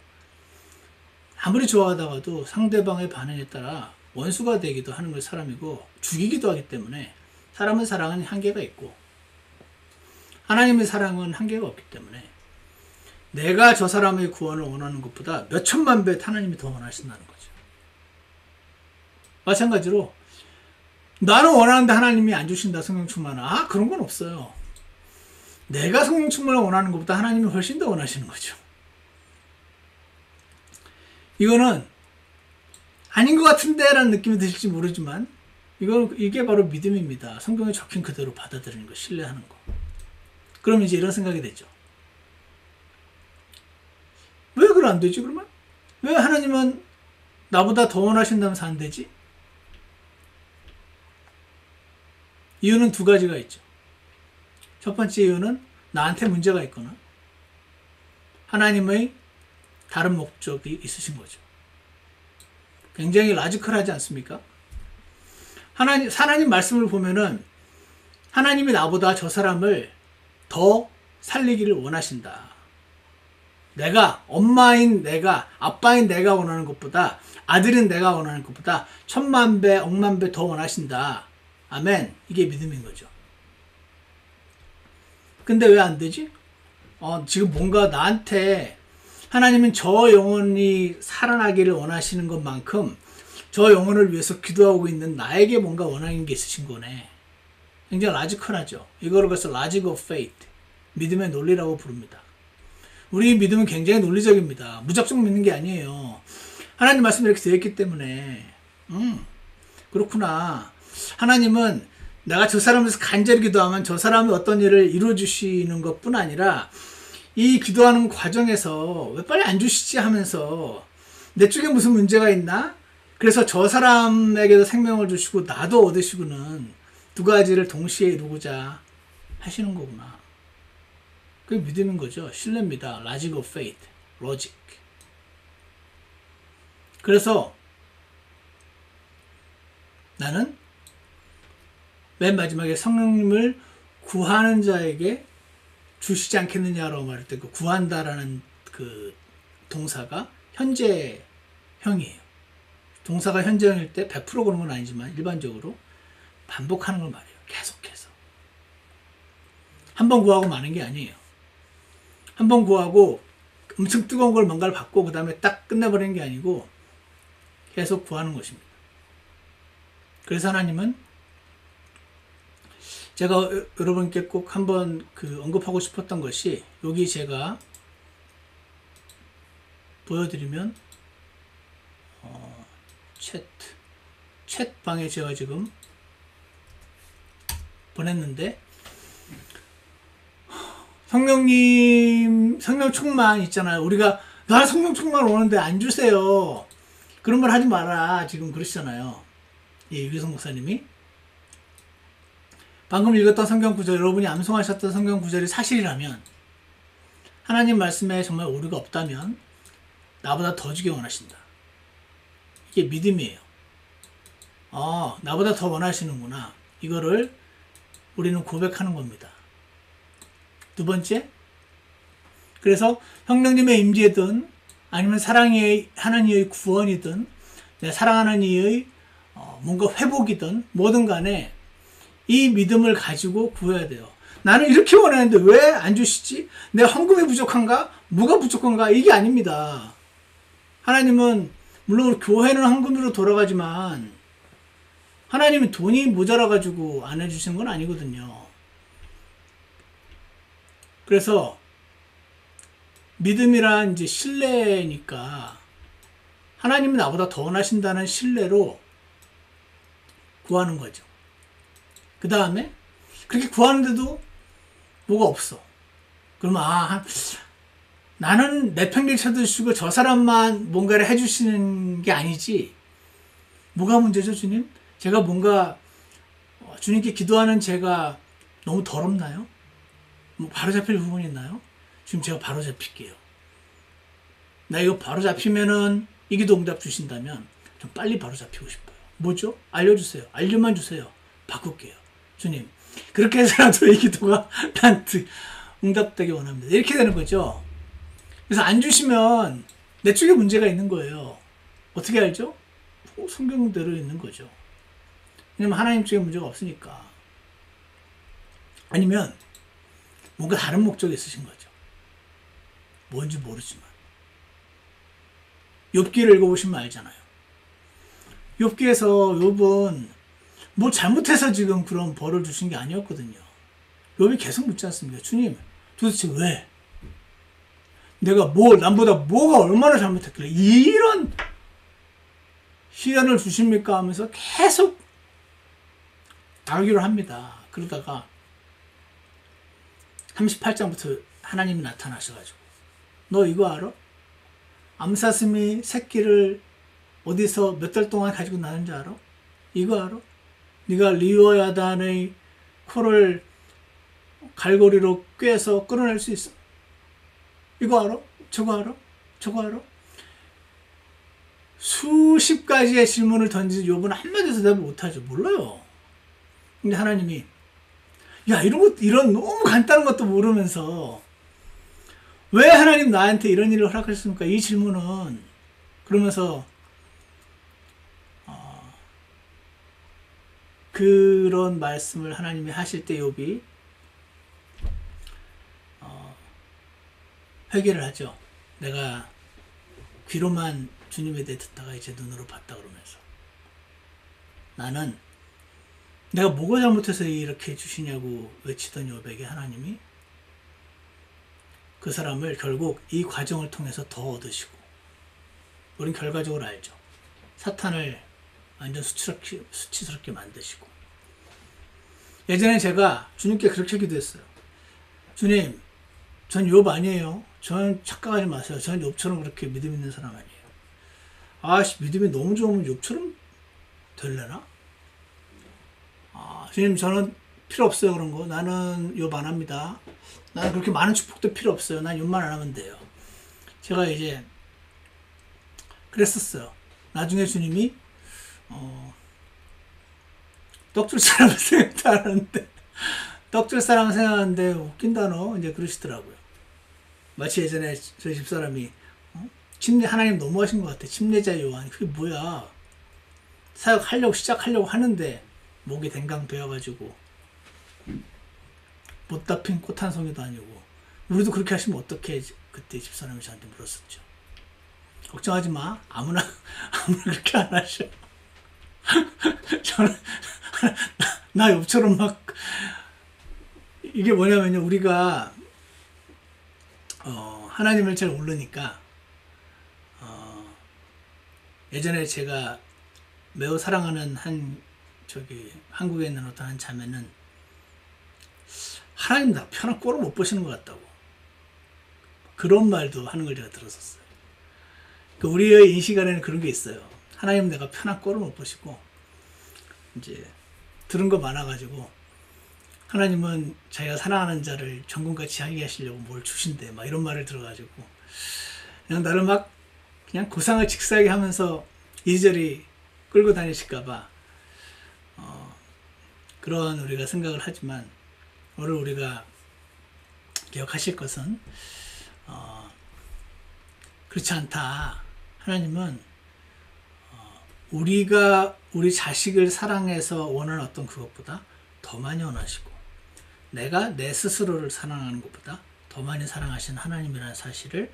아무리 좋아하다가도 상대방의 반응에 따라 원수가 되기도 하는 게 사람이고 죽이기도 하기 때문에 사람의 사랑은 한계가 있고 하나님의 사랑은 한계가 없기 때문에 내가 저 사람의 구원을 원하는 것보다 몇 천만 배 하나님이 더 원하신다는 거죠. 마찬가지로 나는 원하는데 하나님이 안 주신다 성령 충만을 그런 건 없어요. 내가 성령 충만을 원하는 것보다 하나님이 훨씬 더 원하시는 거죠. 이거는 아닌 것 같은데 라는 느낌이 드실지 모르지만 이게 바로 믿음입니다. 성경에 적힌 그대로 받아들이는 거, 신뢰하는 거. 그럼 이제 이런 생각이 되죠. 왜 그래 안 되지 그러면? 왜 하나님은 나보다 더 원하신다면서 안 되지? 이유는 두 가지가 있죠. 첫 번째 이유는 나한테 문제가 있거나 하나님의 다른 목적이 있으신 거죠. 굉장히 라지컬하지 않습니까? 하나님 말씀을 보면은 하나님이 나보다 저 사람을 더 살리기를 원하신다. 내가 엄마인 내가 아빠인 내가 원하는 것보다 아들인 내가 원하는 것보다 천만 배 억만 배 더 원하신다. 아멘. 이게 믿음인 거죠. 근데 왜 안 되지? 지금 뭔가 나한테 하나님은 저 영혼이 살아나기를 원하시는 것만큼 저 영혼을 위해서 기도하고 있는 나에게 뭔가 원하는 게 있으신 거네. 굉장히 라지컬하죠. 이거를 그래서 logic of faith, 믿음의 논리라고 부릅니다. 우리 믿음은 굉장히 논리적입니다. 무작정 믿는 게 아니에요. 하나님 말씀이 이렇게 되어 있기 때문에 그렇구나. 하나님은 내가 저 사람을 위해서 간절히 기도하면 저 사람이 어떤 일을 이루어 주시는 것뿐 아니라 이 기도하는 과정에서 왜 빨리 안 주시지 하면서 내 쪽에 무슨 문제가 있나? 그래서 저 사람에게도 생명을 주시고 나도 얻으시고는 두 가지를 동시에 이루고자 하시는 거구나. 그게 믿음인 거죠. 신뢰입니다. logic of faith, logic. 그래서 나는 맨 마지막에 성령님을 구하는 자에게 주시지 않겠느냐라고 말할 때 그 구한다라는 그 동사가 현재형이에요. 동사가 현재형일 때 100% 그런 건 아니지만 일반적으로 반복하는 걸 말해요. 계속해서. 한 번 구하고 마는 게 아니에요. 한 번 구하고 엄청 뜨거운 걸 뭔가를 받고 그 다음에 딱 끝내버리는 게 아니고 계속 구하는 것입니다. 그래서 하나님은 제가 여러분께 꼭 한번 언급하고 싶었던 것이 여기 제가 보여드리면 챗방에 제가 지금 보냈는데 성령 충만 있잖아요. 우리가 나 성령 충만 오는데 안 주세요. 그런 말 하지 마라. 지금 그러시잖아요. 유기성 목사님이. 방금 읽었던 성경 구절, 여러분이 암송하셨던 성경 구절이 사실이라면 하나님 말씀에 정말 오류가 없다면 나보다 더 주기 원하신다. 이게 믿음이에요. 나보다 더 원하시는구나. 이거를 우리는 고백하는 겁니다. 두 번째, 그래서 성령님의 임재든 아니면 사랑의 하나님의 구원이든 내가 사랑하는 이의 뭔가 회복이든 뭐든 간에 이 믿음을 가지고 구해야 돼요. 나는 이렇게 원하는데 왜 안 주시지? 내가 헌금이 부족한가? 뭐가 부족한가? 이게 아닙니다. 하나님은 물론 교회는 헌금으로 돌아가지만 하나님은 돈이 모자라가지고 안 해주시는 건 아니거든요. 그래서 믿음이란 이제 신뢰니까 하나님은 나보다 더 원하신다는 신뢰로 구하는 거죠. 그 다음에 그렇게 구하는데도 뭐가 없어. 그러면 나는 내팽개를 쳐주시고 저 사람만 뭔가를 해주시는 게 아니지. 뭐가 문제죠, 주님? 제가 뭔가 주님께 기도하는 제가 너무 더럽나요? 뭐 바로 잡힐 부분이 있나요? 지금 제가 바로 잡힐게요. 나 이거 바로 잡히면은 이 기도 응답 주신다면 좀 빨리 바로 잡히고 싶어요. 뭐죠? 알려주세요. 알려만 주세요. 바꿀게요. 주님, 그렇게 해서라도 이 기도가 나한테 응답되기 원합니다. 이렇게 되는 거죠. 그래서 안 주시면 내 쪽에 문제가 있는 거예요. 어떻게 알죠? 성경대로 있는 거죠. 왜냐면 하나님 쪽에 문제가 없으니까. 아니면 뭔가 다른 목적이 있으신 거죠. 뭔지 모르지만. 욥기를 읽어보시면 알잖아요. 욥기에서 욥은 뭐 잘못해서 지금 그런 벌을 주신 게 아니었거든요. 욥이 계속 묻지 않습니까? 주님, 도대체 왜? 내가 남보다 뭐가 얼마나 잘못했길래 이런 시련을 주십니까? 하면서 계속 argu를 합니다. 그러다가 38장부터 하나님이 나타나셔가지고 너 이거 알아? 암사슴이 새끼를 어디서 몇 달 동안 가지고 나는지 알아? 이거 알아? 네가 리워야단의 코를 갈고리로 꿰서 끌어낼 수 있어? 이거 알아? 저거 알아? 저거 알아? 수십 가지의 질문을 던진 욥은 한마디도 대답을 못하죠. 몰라요. 근데 하나님이 이런 너무 간단한 것도 모르면서 왜 하나님 나한테 이런 일을 허락하셨습니까? 이 질문은 그러면서 그런 말씀을 하나님이 하실 때 욥이 회개를 하죠. 내가 귀로만 주님에 대해 듣다가 이제 눈으로 봤다 그러면서 나는 내가 뭐가 잘못해서 이렇게 해주시냐고 외치던 욥에게 하나님이 그 사람을 결국 이 과정을 통해서 더 얻으시고 우린 결과적으로 알죠. 사탄을 완전 수치스럽게 만드시고 예전에 제가 주님께 그렇게 기도했어요. 주님, 전 욥 아니에요. 전 착각하지 마세요. 전 욥처럼 그렇게 믿음 있는 사람 아니에요. 믿음이 너무 좋으면 욥처럼 되려나? 주님, 저는 필요 없어요. 그런 거. 나는 욥 안 합니다. 나는 그렇게 많은 축복도 필요 없어요. 난 욥만 안 하면 돼요. 제가 이제 그랬었어요. 나중에 주님이 떡줄 사람을 생각하는데 떡줄 사람을 생각하는데 웃긴다 너 이제 그러시더라고요. 마치 예전에 저희 집사람이 하나님 너무하신 것 같아. 침례자 요한 그게 뭐야? 사역하려고 시작하려고 하는데 목이 댕강 베어가지고 못다 핀 꽃 한 송이도 아니고 우리도 그렇게 하시면 어떡해? 그때 집사람이 저한테 물었었죠. 걱정하지 마. 아무나 그렇게 안 하셔. 저는 나 욥처럼 막 이게 뭐냐면요. 우리가 하나님을 잘 모르니까 예전에 제가 매우 사랑하는 한국에 있는 어떤 한 자매는 하나님 나 편한 꼴을 못 보시는 것 같다고 그런 말도 하는 걸 제가 들었었어요. 우리의 인식 안에는 그런 게 있어요. 하나님 내가 편한 꼴을 못 보시고 이제 들은 거 많아가지고 하나님은 자기가 사랑하는 자를 정금같이 하게 하시려고 뭘 주신대 막 이런 말을 들어가지고 그냥 나를 막 그냥 고상을 직사하게 하면서 이리저리 끌고 다니실까봐 그런 우리가 생각을 하지만 오늘 우리가 기억하실 것은 그렇지 않다. 하나님은 우리가 우리 자식을 사랑해서 원하는 어떤 그것보다 더 많이 원하시고 내가 내 스스로를 사랑하는 것보다 더 많이 사랑하시는 하나님이라는 사실을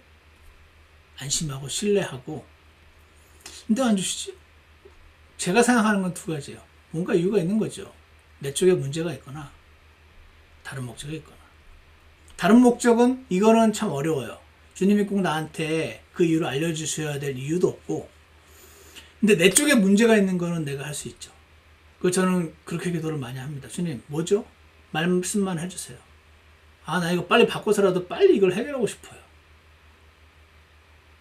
안심하고 신뢰하고 근데 안 주시지? 제가 생각하는 건 두 가지예요. 뭔가 이유가 있는 거죠. 내 쪽에 문제가 있거나 다른 목적이 있거나 다른 목적은 이거는 참 어려워요. 주님이 꼭 나한테 그 이유를 알려주셔야 될 이유도 없고 근데 내 쪽에 문제가 있는 거는 내가 할 수 있죠. 그 저는 그렇게 기도를 많이 합니다. 주님 뭐죠? 말씀만 해주세요. 아, 나 이거 빨리 바꿔서라도 빨리 이걸 해결하고 싶어요.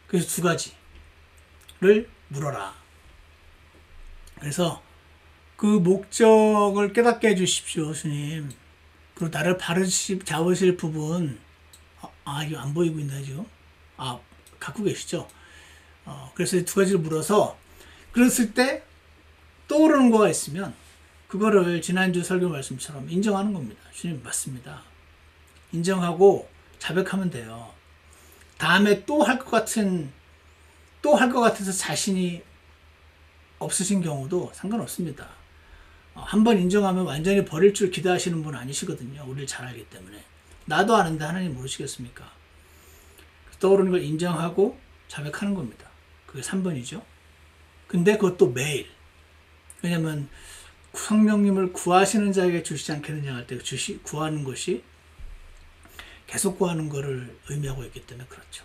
그래서 두 가지를 물어라. 그래서 그 목적을 깨닫게 해주십시오, 주님. 그리고 나를 잡으실 부분, 이거 안 보이고 있나요, 지금? 갖고 계시죠? 그래서 두 가지를 물어서, 그랬을 때 떠오르는 거가 있으면, 그거를 지난주 설교 말씀처럼 인정하는 겁니다. 주님, 맞습니다. 인정하고 자백하면 돼요. 다음에 또 할 것 같아서 자신이 없으신 경우도 상관없습니다. 한번 인정하면 완전히 버릴 줄 기대하시는 분 아니시거든요. 우리를 잘 알기 때문에. 나도 아는데 하나님 모르시겠습니까? 떠오르는 걸 인정하고 자백하는 겁니다. 그게 3번이죠. 근데 그것도 매일. 왜냐면 성령님을 구하시는 자에게 주시지 않겠느냐 할 때 구하는 것이 계속 구하는 것을 의미하고 있기 때문에 그렇죠.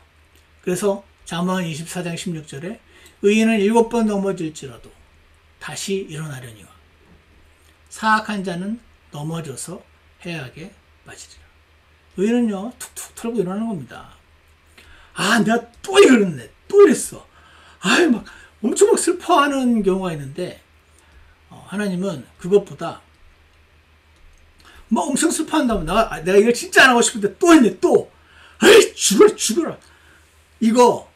그래서 잠언 24장 16절에 의인은 7번 넘어질지라도 다시 일어나려니와 사악한 자는 넘어져서 해악에 빠지리라. 의인은요 툭툭 털고 일어나는 겁니다. 내가 또 이랬네, 또 이랬어. 막 엄청 막 슬퍼하는 경우가 있는데 하나님은 그것보다 막 엄청 슬퍼한다면 내가 이걸 진짜 안 하고 싶은데 또 했네, 또. 에이, 죽어라. 이거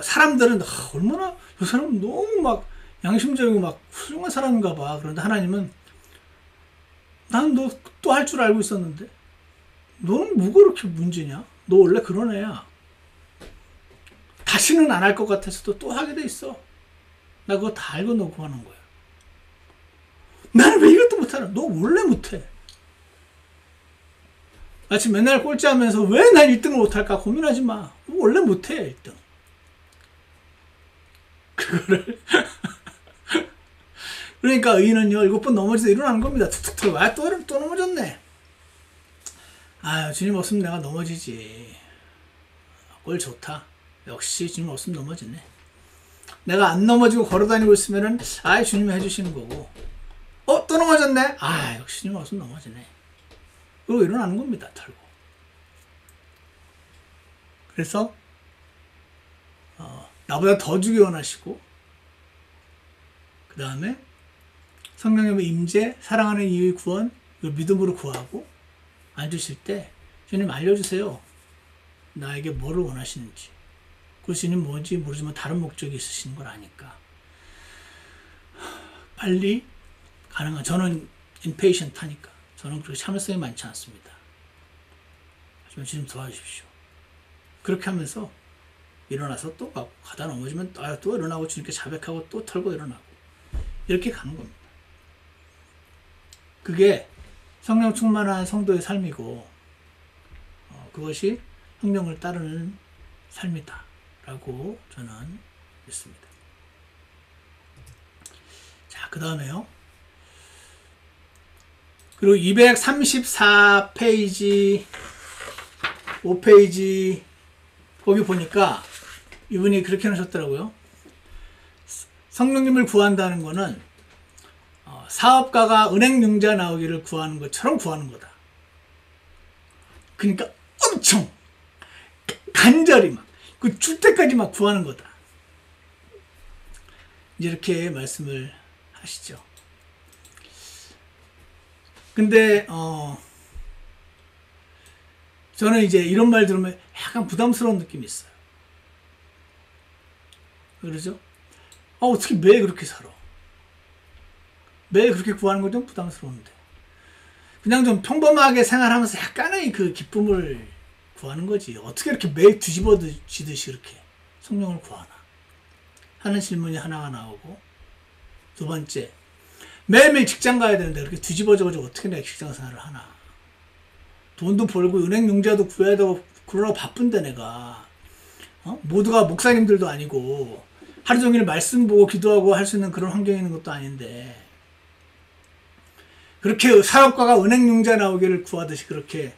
사람들은 얼마나 저 사람은 너무 막 양심적이고 막 훌륭한 사람인가 봐. 그런데 하나님은 난 너 또 할 줄 알고 있었는데 너는 뭐가 그렇게 문제냐? 너 원래 그런 애야. 다시는 안 할 것 같아서도 또 하게 돼 있어. 나 그거 다 알고 너 구하는 거야. 나는 왜 이것도 못하나? 너 원래 못해. 마치 맨날 꼴찌하면서 왜 난 1등을 못할까 고민하지 마. 너 원래 못해 1등. 그거를 그러니까 의인은요 7번 넘어져서 일어나는 겁니다. 툭툭 털고 또 넘어졌네. 주님 없으면 내가 넘어지지. 꼴 좋다. 역시 주님 없으면 넘어지네. 내가 안 넘어지고 걸어다니고 있으면은 주님이 해주시는 거고 또 넘어졌네. 역시 주님 없으면 넘어지네. 그리고 일어나는 겁니다. 털고. 그래서 나보다 더 주기 원하시고 그 다음에 성령님의 임재, 사랑하는 이유의 구원, 이걸 믿음으로 구하고 안 주실 때 주님 알려주세요. 나에게 뭐를 원하시는지. 그 주님 뭔지 모르지만 다른 목적이 있으신 걸 아니까 빨리 가능한. 저는 impatient 하니까 저는 그렇게 참을성이 많지 않습니다. 하지만 주님 도와주십시오. 그렇게 하면서 일어나서 또 가다 넘어지면 또 일어나고 주님께 자백하고 또 털고 일어나고 이렇게 가는 겁니다. 그게 성령 충만한 성도의 삶이고 그것이 성령을 따르는 삶이다 라고 저는 믿습니다. 자, 그 다음에요. 그리고 234페이지 5페이지 거기 보니까 이분이 그렇게 하셨더라고요. 성령님을 구한다는 거는 사업가가 은행융자 나오기를 구하는 것처럼 구하는 거다. 그러니까 엄청 간절히 막 그 줄 때까지 막 구하는 거다. 이렇게 말씀을 하시죠. 근데 저는 이제 이런 말 들으면 약간 부담스러운 느낌이 있어요. 그러죠? 어떻게 매 그렇게 살아? 매일 그렇게 구하는 건 좀 부담스러운데. 그냥 좀 평범하게 생활하면서 약간의 그 기쁨을 구하는 거지. 어떻게 이렇게 매일 뒤집어지듯이 이렇게 성령을 구하나. 하는 질문이 하나가 나오고, 두 번째, 매일매일 직장 가야 되는데 그렇게 뒤집어져가지고 어떻게 내가 직장 생활을 하나. 돈도 벌고 은행 융자도 구해야 되고 그러라고 바쁜데 내가. 모두가 목사님들도 아니고 하루 종일 말씀 보고 기도하고 할 수 있는 그런 환경에 있는 것도 아닌데 그렇게 사업가가 은행 융자 나오기를 구하듯이 그렇게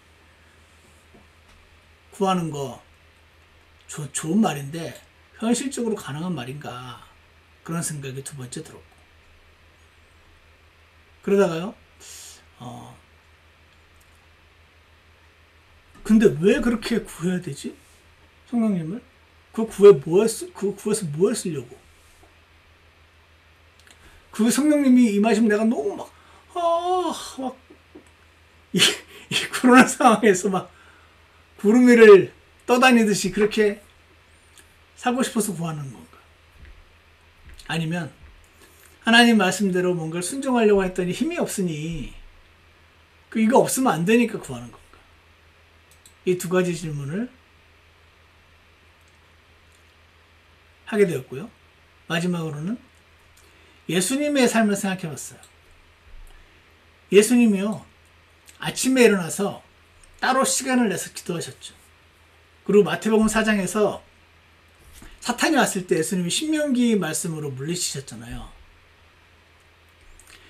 구하는 거 좋은 말인데 현실적으로 가능한 말인가 그런 생각이 두 번째 들었고 그러다가요 근데 왜 그렇게 구해야 되지? 성령님을? 그 구해서 뭐 했으려고? 그 성령님이 임하시면 내가 너무 이 코로나 상황에서 막 구름 위를 떠다니듯이 그렇게 살고 싶어서 구하는 건가? 아니면 하나님 말씀대로 뭔가를 순종하려고 했더니 힘이 없으니 이거 없으면 안 되니까 구하는 건가? 이 두 가지 질문을 하게 되었고요. 마지막으로는 예수님의 삶을 생각해 봤어요. 예수님이요. 아침에 일어나서 따로 시간을 내서 기도하셨죠. 그리고 마태복음 4장에서 사탄이 왔을 때 예수님이 신명기 말씀으로 물리치셨잖아요.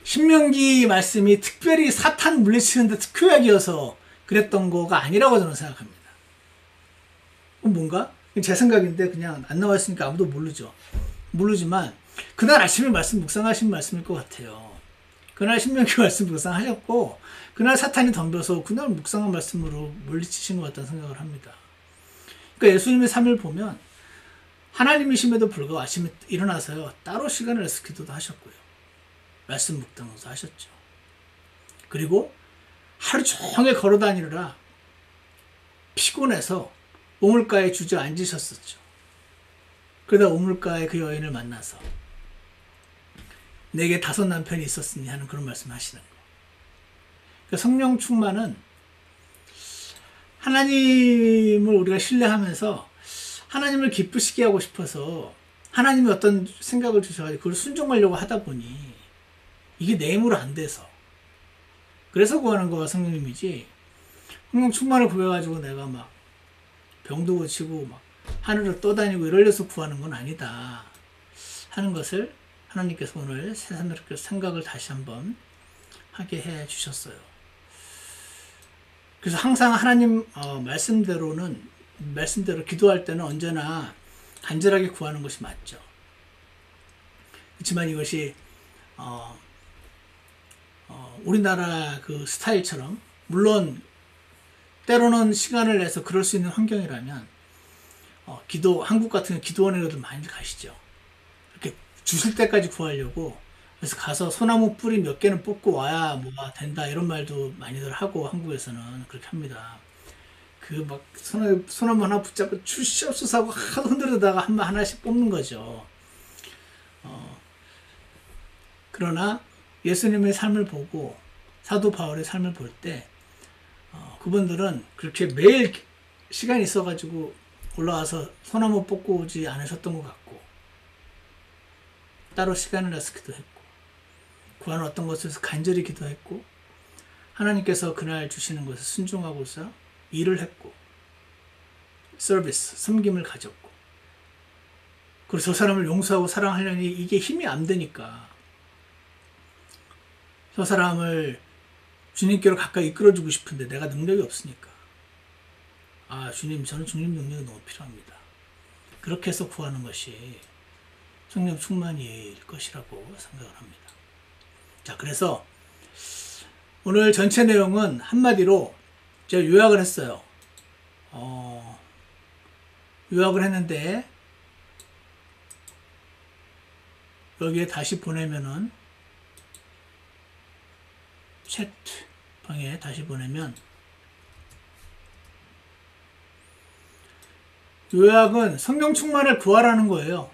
신명기 말씀이 특별히 사탄 물리치는데 특효약이어서 그랬던 거가 아니라고 저는 생각합니다. 그럼 뭔가? 제 생각인데 그냥 안 나와있으니까 아무도 모르지만 그날 아침에 말씀 묵상하신 말씀일 것 같아요. 그날 신명기 말씀 묵상하셨고 그날 사탄이 덤벼서 그날 묵상한 말씀으로 물리치신 것 같다는 생각을 합니다. 그러니까 예수님의 삶을 보면 하나님이심에도 불구하고 아침에 일어나서요 따로 시간을 내서 기도도 하셨고요. 말씀 묵상도 하셨죠. 그리고 하루 종일 걸어다니느라 피곤해서 우물가에 주저앉으셨었죠. 그러다 우물가에 그 여인을 만나서 내게 5 남편이 있었으니 하는 그런 말씀 하시는 거. 그러니까 성령 충만은 하나님을 우리가 신뢰하면서 하나님을 기쁘시게 하고 싶어서 하나님이 어떤 생각을 주셔가지고 그걸 순종하려고 하다 보니 이게 내 힘으로 안 돼서 그래서 구하는 거가 성령님이지 성령 충만을 구해가지고 내가 막 병도 고치고 막 하늘을 떠다니고 이러려서 구하는 건 아니다 하는 것을 하나님께서 오늘 새삼스럽게 생각을 다시 한번 하게 해 주셨어요. 그래서 항상 하나님 말씀대로 기도할 때는 언제나 간절하게 구하는 것이 맞죠. 그렇지만 이것이 우리나라 그 스타일처럼 물론 때로는 시간을 내서 그럴 수 있는 환경이라면 한국 같은 경우 기도원에도 많이 가시죠. 이렇게 주실 때까지 구하려고 그래서 가서 소나무 뿌리 몇 개는 뽑고 와야 뭐가 된다 이런 말도 많이들 하고 한국에서는 그렇게 합니다. 그 막 소나무 하나 붙잡고 주시옵소서 하고 하도 흔들다가 하나씩 뽑는 거죠. 그러나 예수님의 삶을 보고 사도 바울의 삶을 볼 때 그분들은 그렇게 매일 시간이 있어가지고 올라와서 소나무 뽑고 오지 않으셨던 것 같고 따로 시간을 내서 기도했고 구하는 어떤 것에서 간절히 기도했고 하나님께서 그날 주시는 것에 순종하고서 일을 했고 서비스, 섬김을 가졌고 그리고 저 사람을 용서하고 사랑하려니 이게 힘이 안 되니까 저 사람을 주님께로 가까이 이끌어주고 싶은데 내가 능력이 없으니까 주님 저는 주님 능력이 너무 필요합니다. 그렇게 해서 구하는 것이 성령 충만일 것이라고 생각을 합니다. 자, 그래서 오늘 전체 내용은 한마디로 제가 요약을 했어요. 요약을 했는데 여기에 다시 보내면은 채팅방에 다시 보내면 요약은 성령 충만을 구하라는 거예요.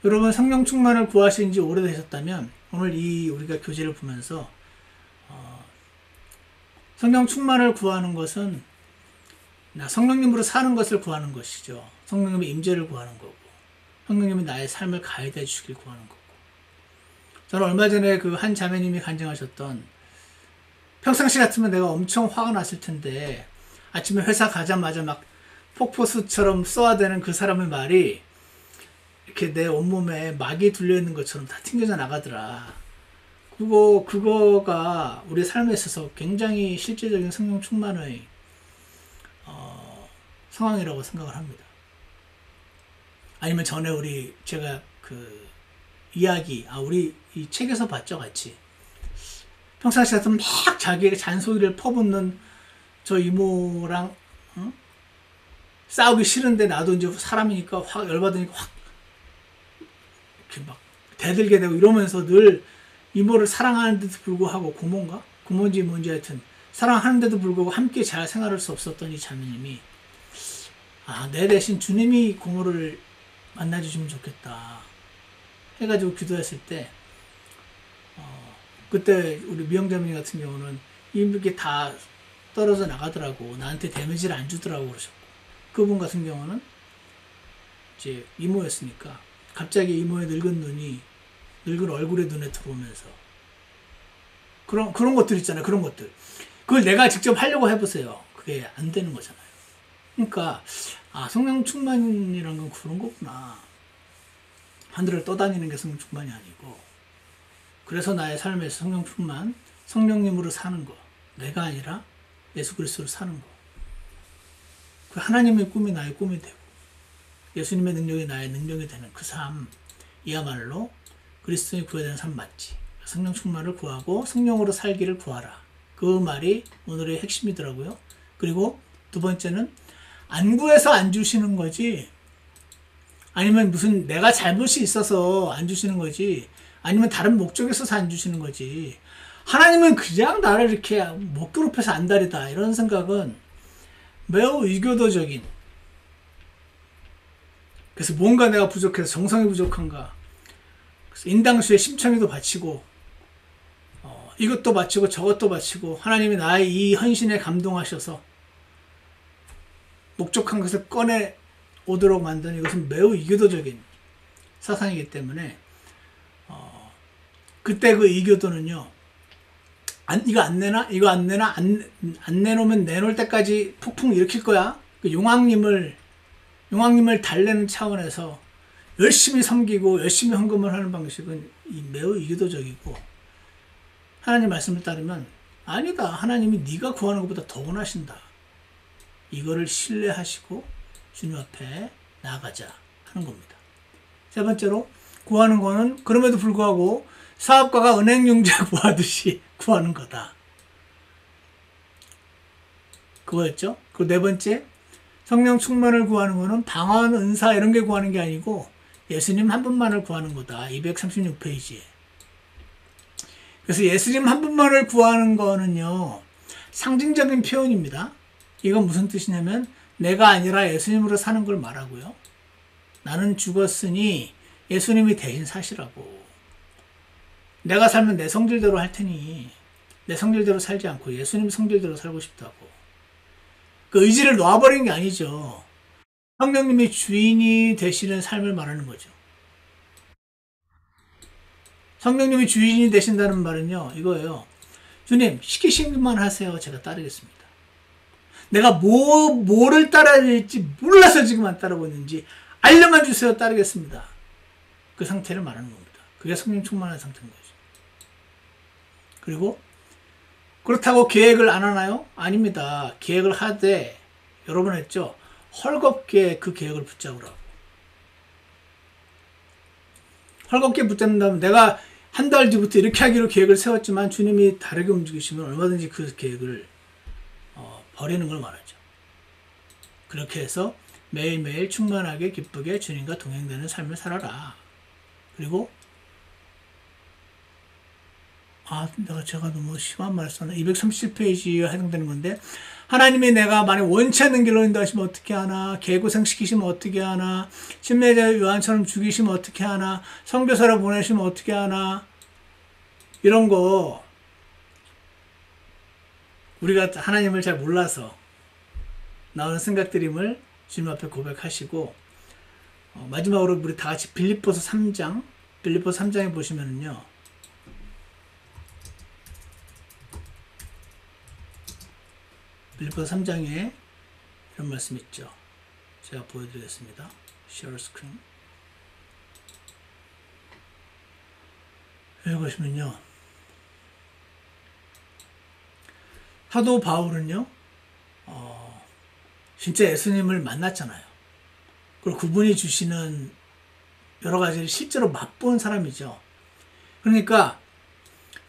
여러분 성령 충만을 구하신 지 오래되셨다면 오늘 우리가 교제를 보면서 성령 충만을 구하는 것은 성령님으로 사는 것을 구하는 것이죠. 성령님의 임재를 구하는 거고, 성령님이 나의 삶을 가이드해 주시길 구하는 거고. 저는 얼마 전에 그 한 자매님이 간증하셨던, 평상시 같으면 내가 엄청 화가 났을 텐데 아침에 회사 가자마자 막 폭포수처럼 쏘아대는 그 사람의 말이 이렇게 내 온몸에 막이 둘려있는 것처럼 다 튕겨져 나가더라. 그거가 우리 삶에 있어서 굉장히 실제적인 성령 충만의 상황이라고 생각을 합니다. 아니면 전에 제가 그 이야기, 우리 이 책에서 봤죠, 같이. 평상시 같으면 막 자기의 잔소리를 퍼붓는 저 이모랑, 싸우기 싫은데 나도 이제 사람이니까 확 열받으니까 확 이렇게 막 대들게 되고 이러면서 늘 이모를 사랑하는데도 불구하고, 고모인지 뭔지 하여튼 사랑하는데도 불구하고 함께 잘 생활할 수 없었던 이 자매님이, 내 대신 주님이 고모를 만나주시면 좋겠다 해가지고 기도했을 때, 그때 우리 미영자매님 같은 경우는 이렇게 다 떨어져 나가더라고. 나한테 데미지를 안 주더라고 그러셨고, 그분 같은 경우는 이제 이모였으니까 갑자기 이모의 늙은 얼굴에 눈에 들어오면서 그런 것들 있잖아요. 그런 것들. 그걸 내가 직접 하려고 해보세요. 그게 안 되는 거잖아요. 그러니까 성령 충만이란 건 그런 거구나. 하늘을 떠다니는 게 성령 충만이 아니고, 그래서 나의 삶에서 성령 충만, 성령님으로 사는 거, 내가 아니라 예수 그리스도로 사는 거, 그 하나님의 꿈이 나의 꿈이 되고 예수님의 능력이 나의 능력이 되는 그 삶, 이야말로 그리스도인이 구해야 되는 삶 맞지. 성령 충만을 구하고 성령으로 살기를 구하라. 그 말이 오늘의 핵심이더라고요. 그리고 두 번째는 안 구해서 안 주시는 거지, 아니면 무슨 내가 잘못이 있어서 안 주시는 거지, 아니면 다른 목적이 있어서 안 주시는 거지, 하나님은 그냥 나를 이렇게 못 괴롭혀서 안달이다, 이런 생각은 매우 이교도적인, 그래서 뭔가 내가 부족해서 정성이 부족한가, 그래서 인당수에 심청이도 바치고 이것도 바치고 저것도 바치고, 하나님이 나의 이 헌신에 감동하셔서 목적한 것을 꺼내 오도록 만드는, 이것은 매우 이교도적인 사상이기 때문에 그때 그 이교도는요, 이거 안 내나? 이거 안 내나? 안 내놓으면 내놓을 때까지 폭풍 일으킬 거야. 그 용왕님을 달래는 차원에서 열심히 섬기고 열심히 헌금을 하는 방식은 매우 이교도적이고, 하나님 말씀을 따르면 아니다, 하나님이 네가 구하는 것보다 더 원하신다, 이거를 신뢰하시고 주님 앞에 나아가자 하는 겁니다. 세 번째로, 구하는 거는 그럼에도 불구하고 사업가가 은행융자 구하듯이 구하는 거다, 그거였죠. 그 네 번째, 성령 충만을 구하는 거는 방언, 은사 이런 게 구하는 게 아니고 예수님 한 분만을 구하는 거다. 236페이지에. 그래서 예수님 한 분만을 구하는 거는요, 상징적인 표현입니다. 이건 무슨 뜻이냐면 내가 아니라 예수님으로 사는 걸 말하고요. 나는 죽었으니 예수님이 대신 사시라고. 내가 살면 내 성질대로 할 테니 내 성질대로 살지 않고 예수님 성질대로 살고 싶다고. 그 의지를 놓아버리는 게 아니죠. 성령님이 주인이 되시는 삶을 말하는 거죠. 성령님이 주인이 되신다는 말은요, 이거예요. 주님, 시키시기만 하세요. 제가 따르겠습니다. 내가 뭐를 따라야 될지 몰라서 지금 안 따르고 있는지 알려만 주세요. 따르겠습니다. 그 상태를 말하는 겁니다. 그게 성령 충만한 상태인 거죠. 그리고 그렇다고 계획을 안 하나요? 아닙니다. 계획을 하되, 여러 번 했죠. 헐겁게 그 계획을 붙잡으라고. 헐겁게 붙잡는다면, 내가 한 달 뒤부터 이렇게 하기로 계획을 세웠지만 주님이 다르게 움직이시면 얼마든지 그 계획을 버리는 걸 말하죠. 그렇게 해서 매일매일 충만하게 기쁘게 주님과 동행되는 삶을 살아라. 그리고 제가 너무 심한 말을 썼나? 237페이지에 해당되는 건데, 하나님이 내가 만약 원치 않는 길로 인도하시면 어떻게 하나, 개고생시키시면 어떻게 하나, 침례자 요한처럼 죽이시면 어떻게 하나, 선교사로 보내시면 어떻게 하나, 이런 거 우리가 하나님을 잘 몰라서 나오는 생각들임을 주님 앞에 고백하시고, 마지막으로 우리 다 같이 빌립보서 3장에 보시면은요, 빌립보서 3장에 이런 말씀 있죠. 제가 보여드리겠습니다. Share screen. 여기 보시면요, 사도 바울은요, 진짜 예수님을 만났잖아요. 그리고 그분이 주시는 여러 가지를 실제로 맛본 사람이죠. 그러니까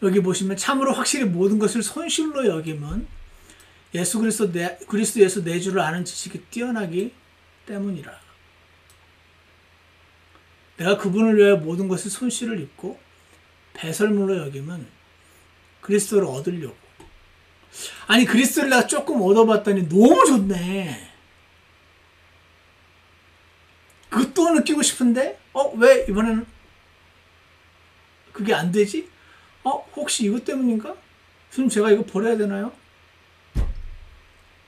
여기 보시면 참으로 확실히 모든 것을 손실로 여김은 그리스도 예수 내주를 아는 지식이 뛰어나기 때문이라. 내가 그분을 위하여 모든 것을 손실을 입고 배설물로 여김은 그리스도를 얻으려고. 아니, 그리스도를 내가 조금 얻어봤더니 너무 좋네. 그것도 느끼고 싶은데, 왜 이번에는 그게 안 되지? 혹시 이것 때문인가? 지금 제가 이거 버려야 되나요?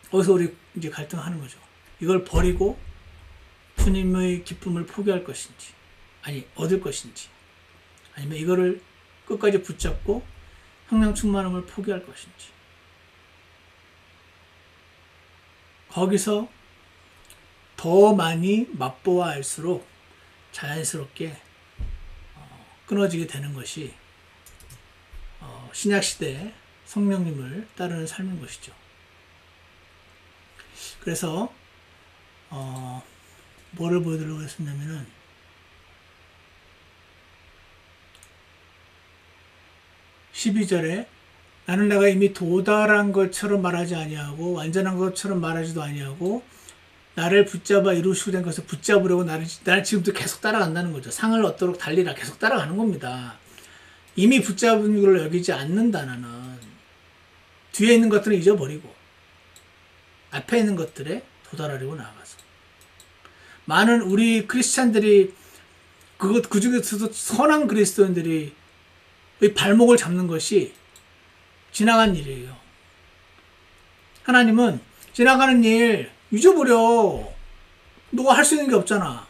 거기서 우리 이제 갈등하는 거죠. 이걸 버리고 주님의 기쁨을 포기할 것인지, 아니, 얻을 것인지, 아니면 이거를 끝까지 붙잡고 성령 충만함을 포기할 것인지. 거기서 더 많이 맛보아 알수록 자연스럽게 끊어지게 되는 것이 신약시대의 성령님을 따르는 삶인 것이죠. 그래서 뭐를 보여드리려고 했었냐면은, 12절에 나는 내가 이미 도달한 것처럼 말하지 아니하고 완전한 것처럼 말하지도 아니하고 나를 붙잡아 이루시고 된 것을 붙잡으려고 나를 지금도 계속 따라간다는 거죠. 상을 얻도록 달리라, 계속 따라가는 겁니다. 이미 붙잡은 걸 여기지 않는다. 나는 뒤에 있는 것들은 잊어버리고 앞에 있는 것들에 도달하려고 나아가서, 많은 우리 크리스찬들이 그 중에서도 선한 그리스도인들이 발목을 잡는 것이 지나간 일이에요. 하나님은 지나가는 일 잊어버려. 너가 할 수 있는 게 없잖아.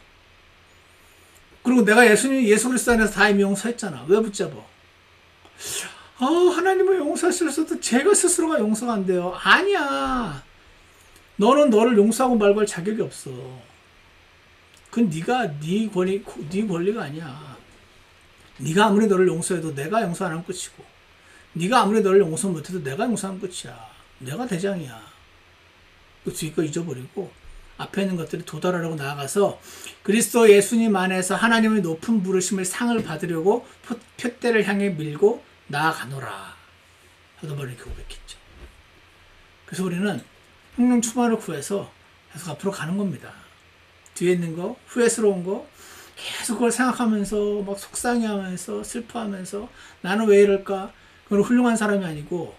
그리고 내가 예수 그리스도 안에서 다 이미 용서했잖아. 왜 붙잡아? 하나님은 용서하셨어도 제가 스스로가 용서가 안 돼요. 아니야. 너는 너를 용서하고 말고 할 자격이 없어. 그건 네 권리가 아니야. 네가 아무리 너를 용서해도 내가 용서 안 하면 끝이고, 네가 아무리 너를 용서 못해도 내가 용서하면 끝이야. 내가 대장이야. 그 뒤에 거 잊어버리고 앞에 있는 것들이 도달하려고 나아가서 그리스도 예수님 안에서 하나님의 높은 부르심을 상을 받으려고 표대를 향해 밀고 나아가노라. 사도 바울이 고백했죠. 그래서 우리는 성령 충만을 구해서 계속 앞으로 가는 겁니다. 뒤에 있는 거, 후회스러운 거 계속 그걸 생각하면서 막 속상해하면서 슬퍼하면서 나는 왜 이럴까? 그건 훌륭한 사람이 아니고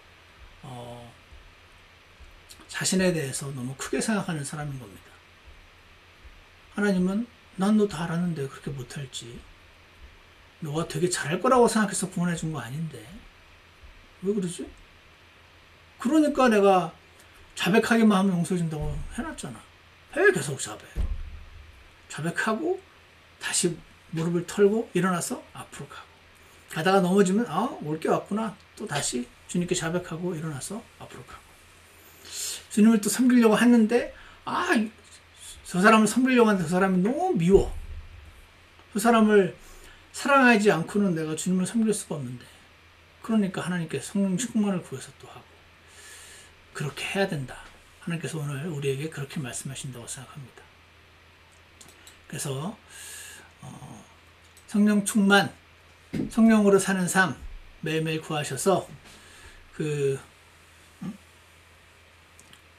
자신에 대해서 너무 크게 생각하는 사람인 겁니다. 하나님은 난 너 다 알았는데 그렇게 못할지, 너가 되게 잘할 거라고 생각해서 구원해 준 거 아닌데 왜 그러지? 그러니까 내가 자백하기만 하면 용서해 준다고 해놨잖아. 왜 계속 자백하고 다시 무릎을 털고 일어나서 앞으로 가고, 가다가 넘어지면 올 게 왔구나, 또 다시 주님께 자백하고 일어나서 앞으로 가고. 주님을 또 섬기려고 했는데 저 사람을 섬기려고 하는데 저 사람이 너무 미워. 그 사람을 사랑하지 않고는 내가 주님을 섬길 수가 없는데, 그러니까 하나님께 성령 충만을 구해서 또 하고, 그렇게 해야 된다. 하나님께서 오늘 우리에게 그렇게 말씀하신다고 생각합니다. 그래서 성령 충만, 성령으로 사는 삶 매일매일 구하셔서,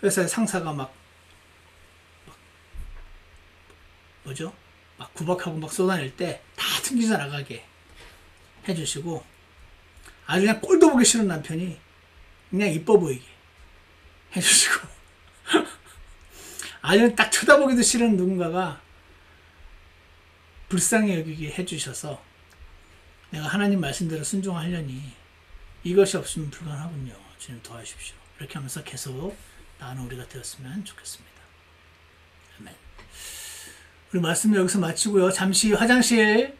회사의 상사가 막 구박하고 막 쏟아낼 때 다 튕기져 나가게 해주시고, 아주 그냥 꼴도 보기 싫은 남편이 그냥 이뻐 보이게 해주시고, 아주 딱 쳐다보기도 싫은 누군가가 불쌍히 여기게 해주셔서 내가 하나님 말씀대로 순종하려니 이것이 없으면 불가능하군요. 주님 도와주십시오. 이렇게 하면서 계속 나아가는 우리가 되었으면 좋겠습니다. 아멘. 우리 말씀 여기서 마치고요. 잠시 화장실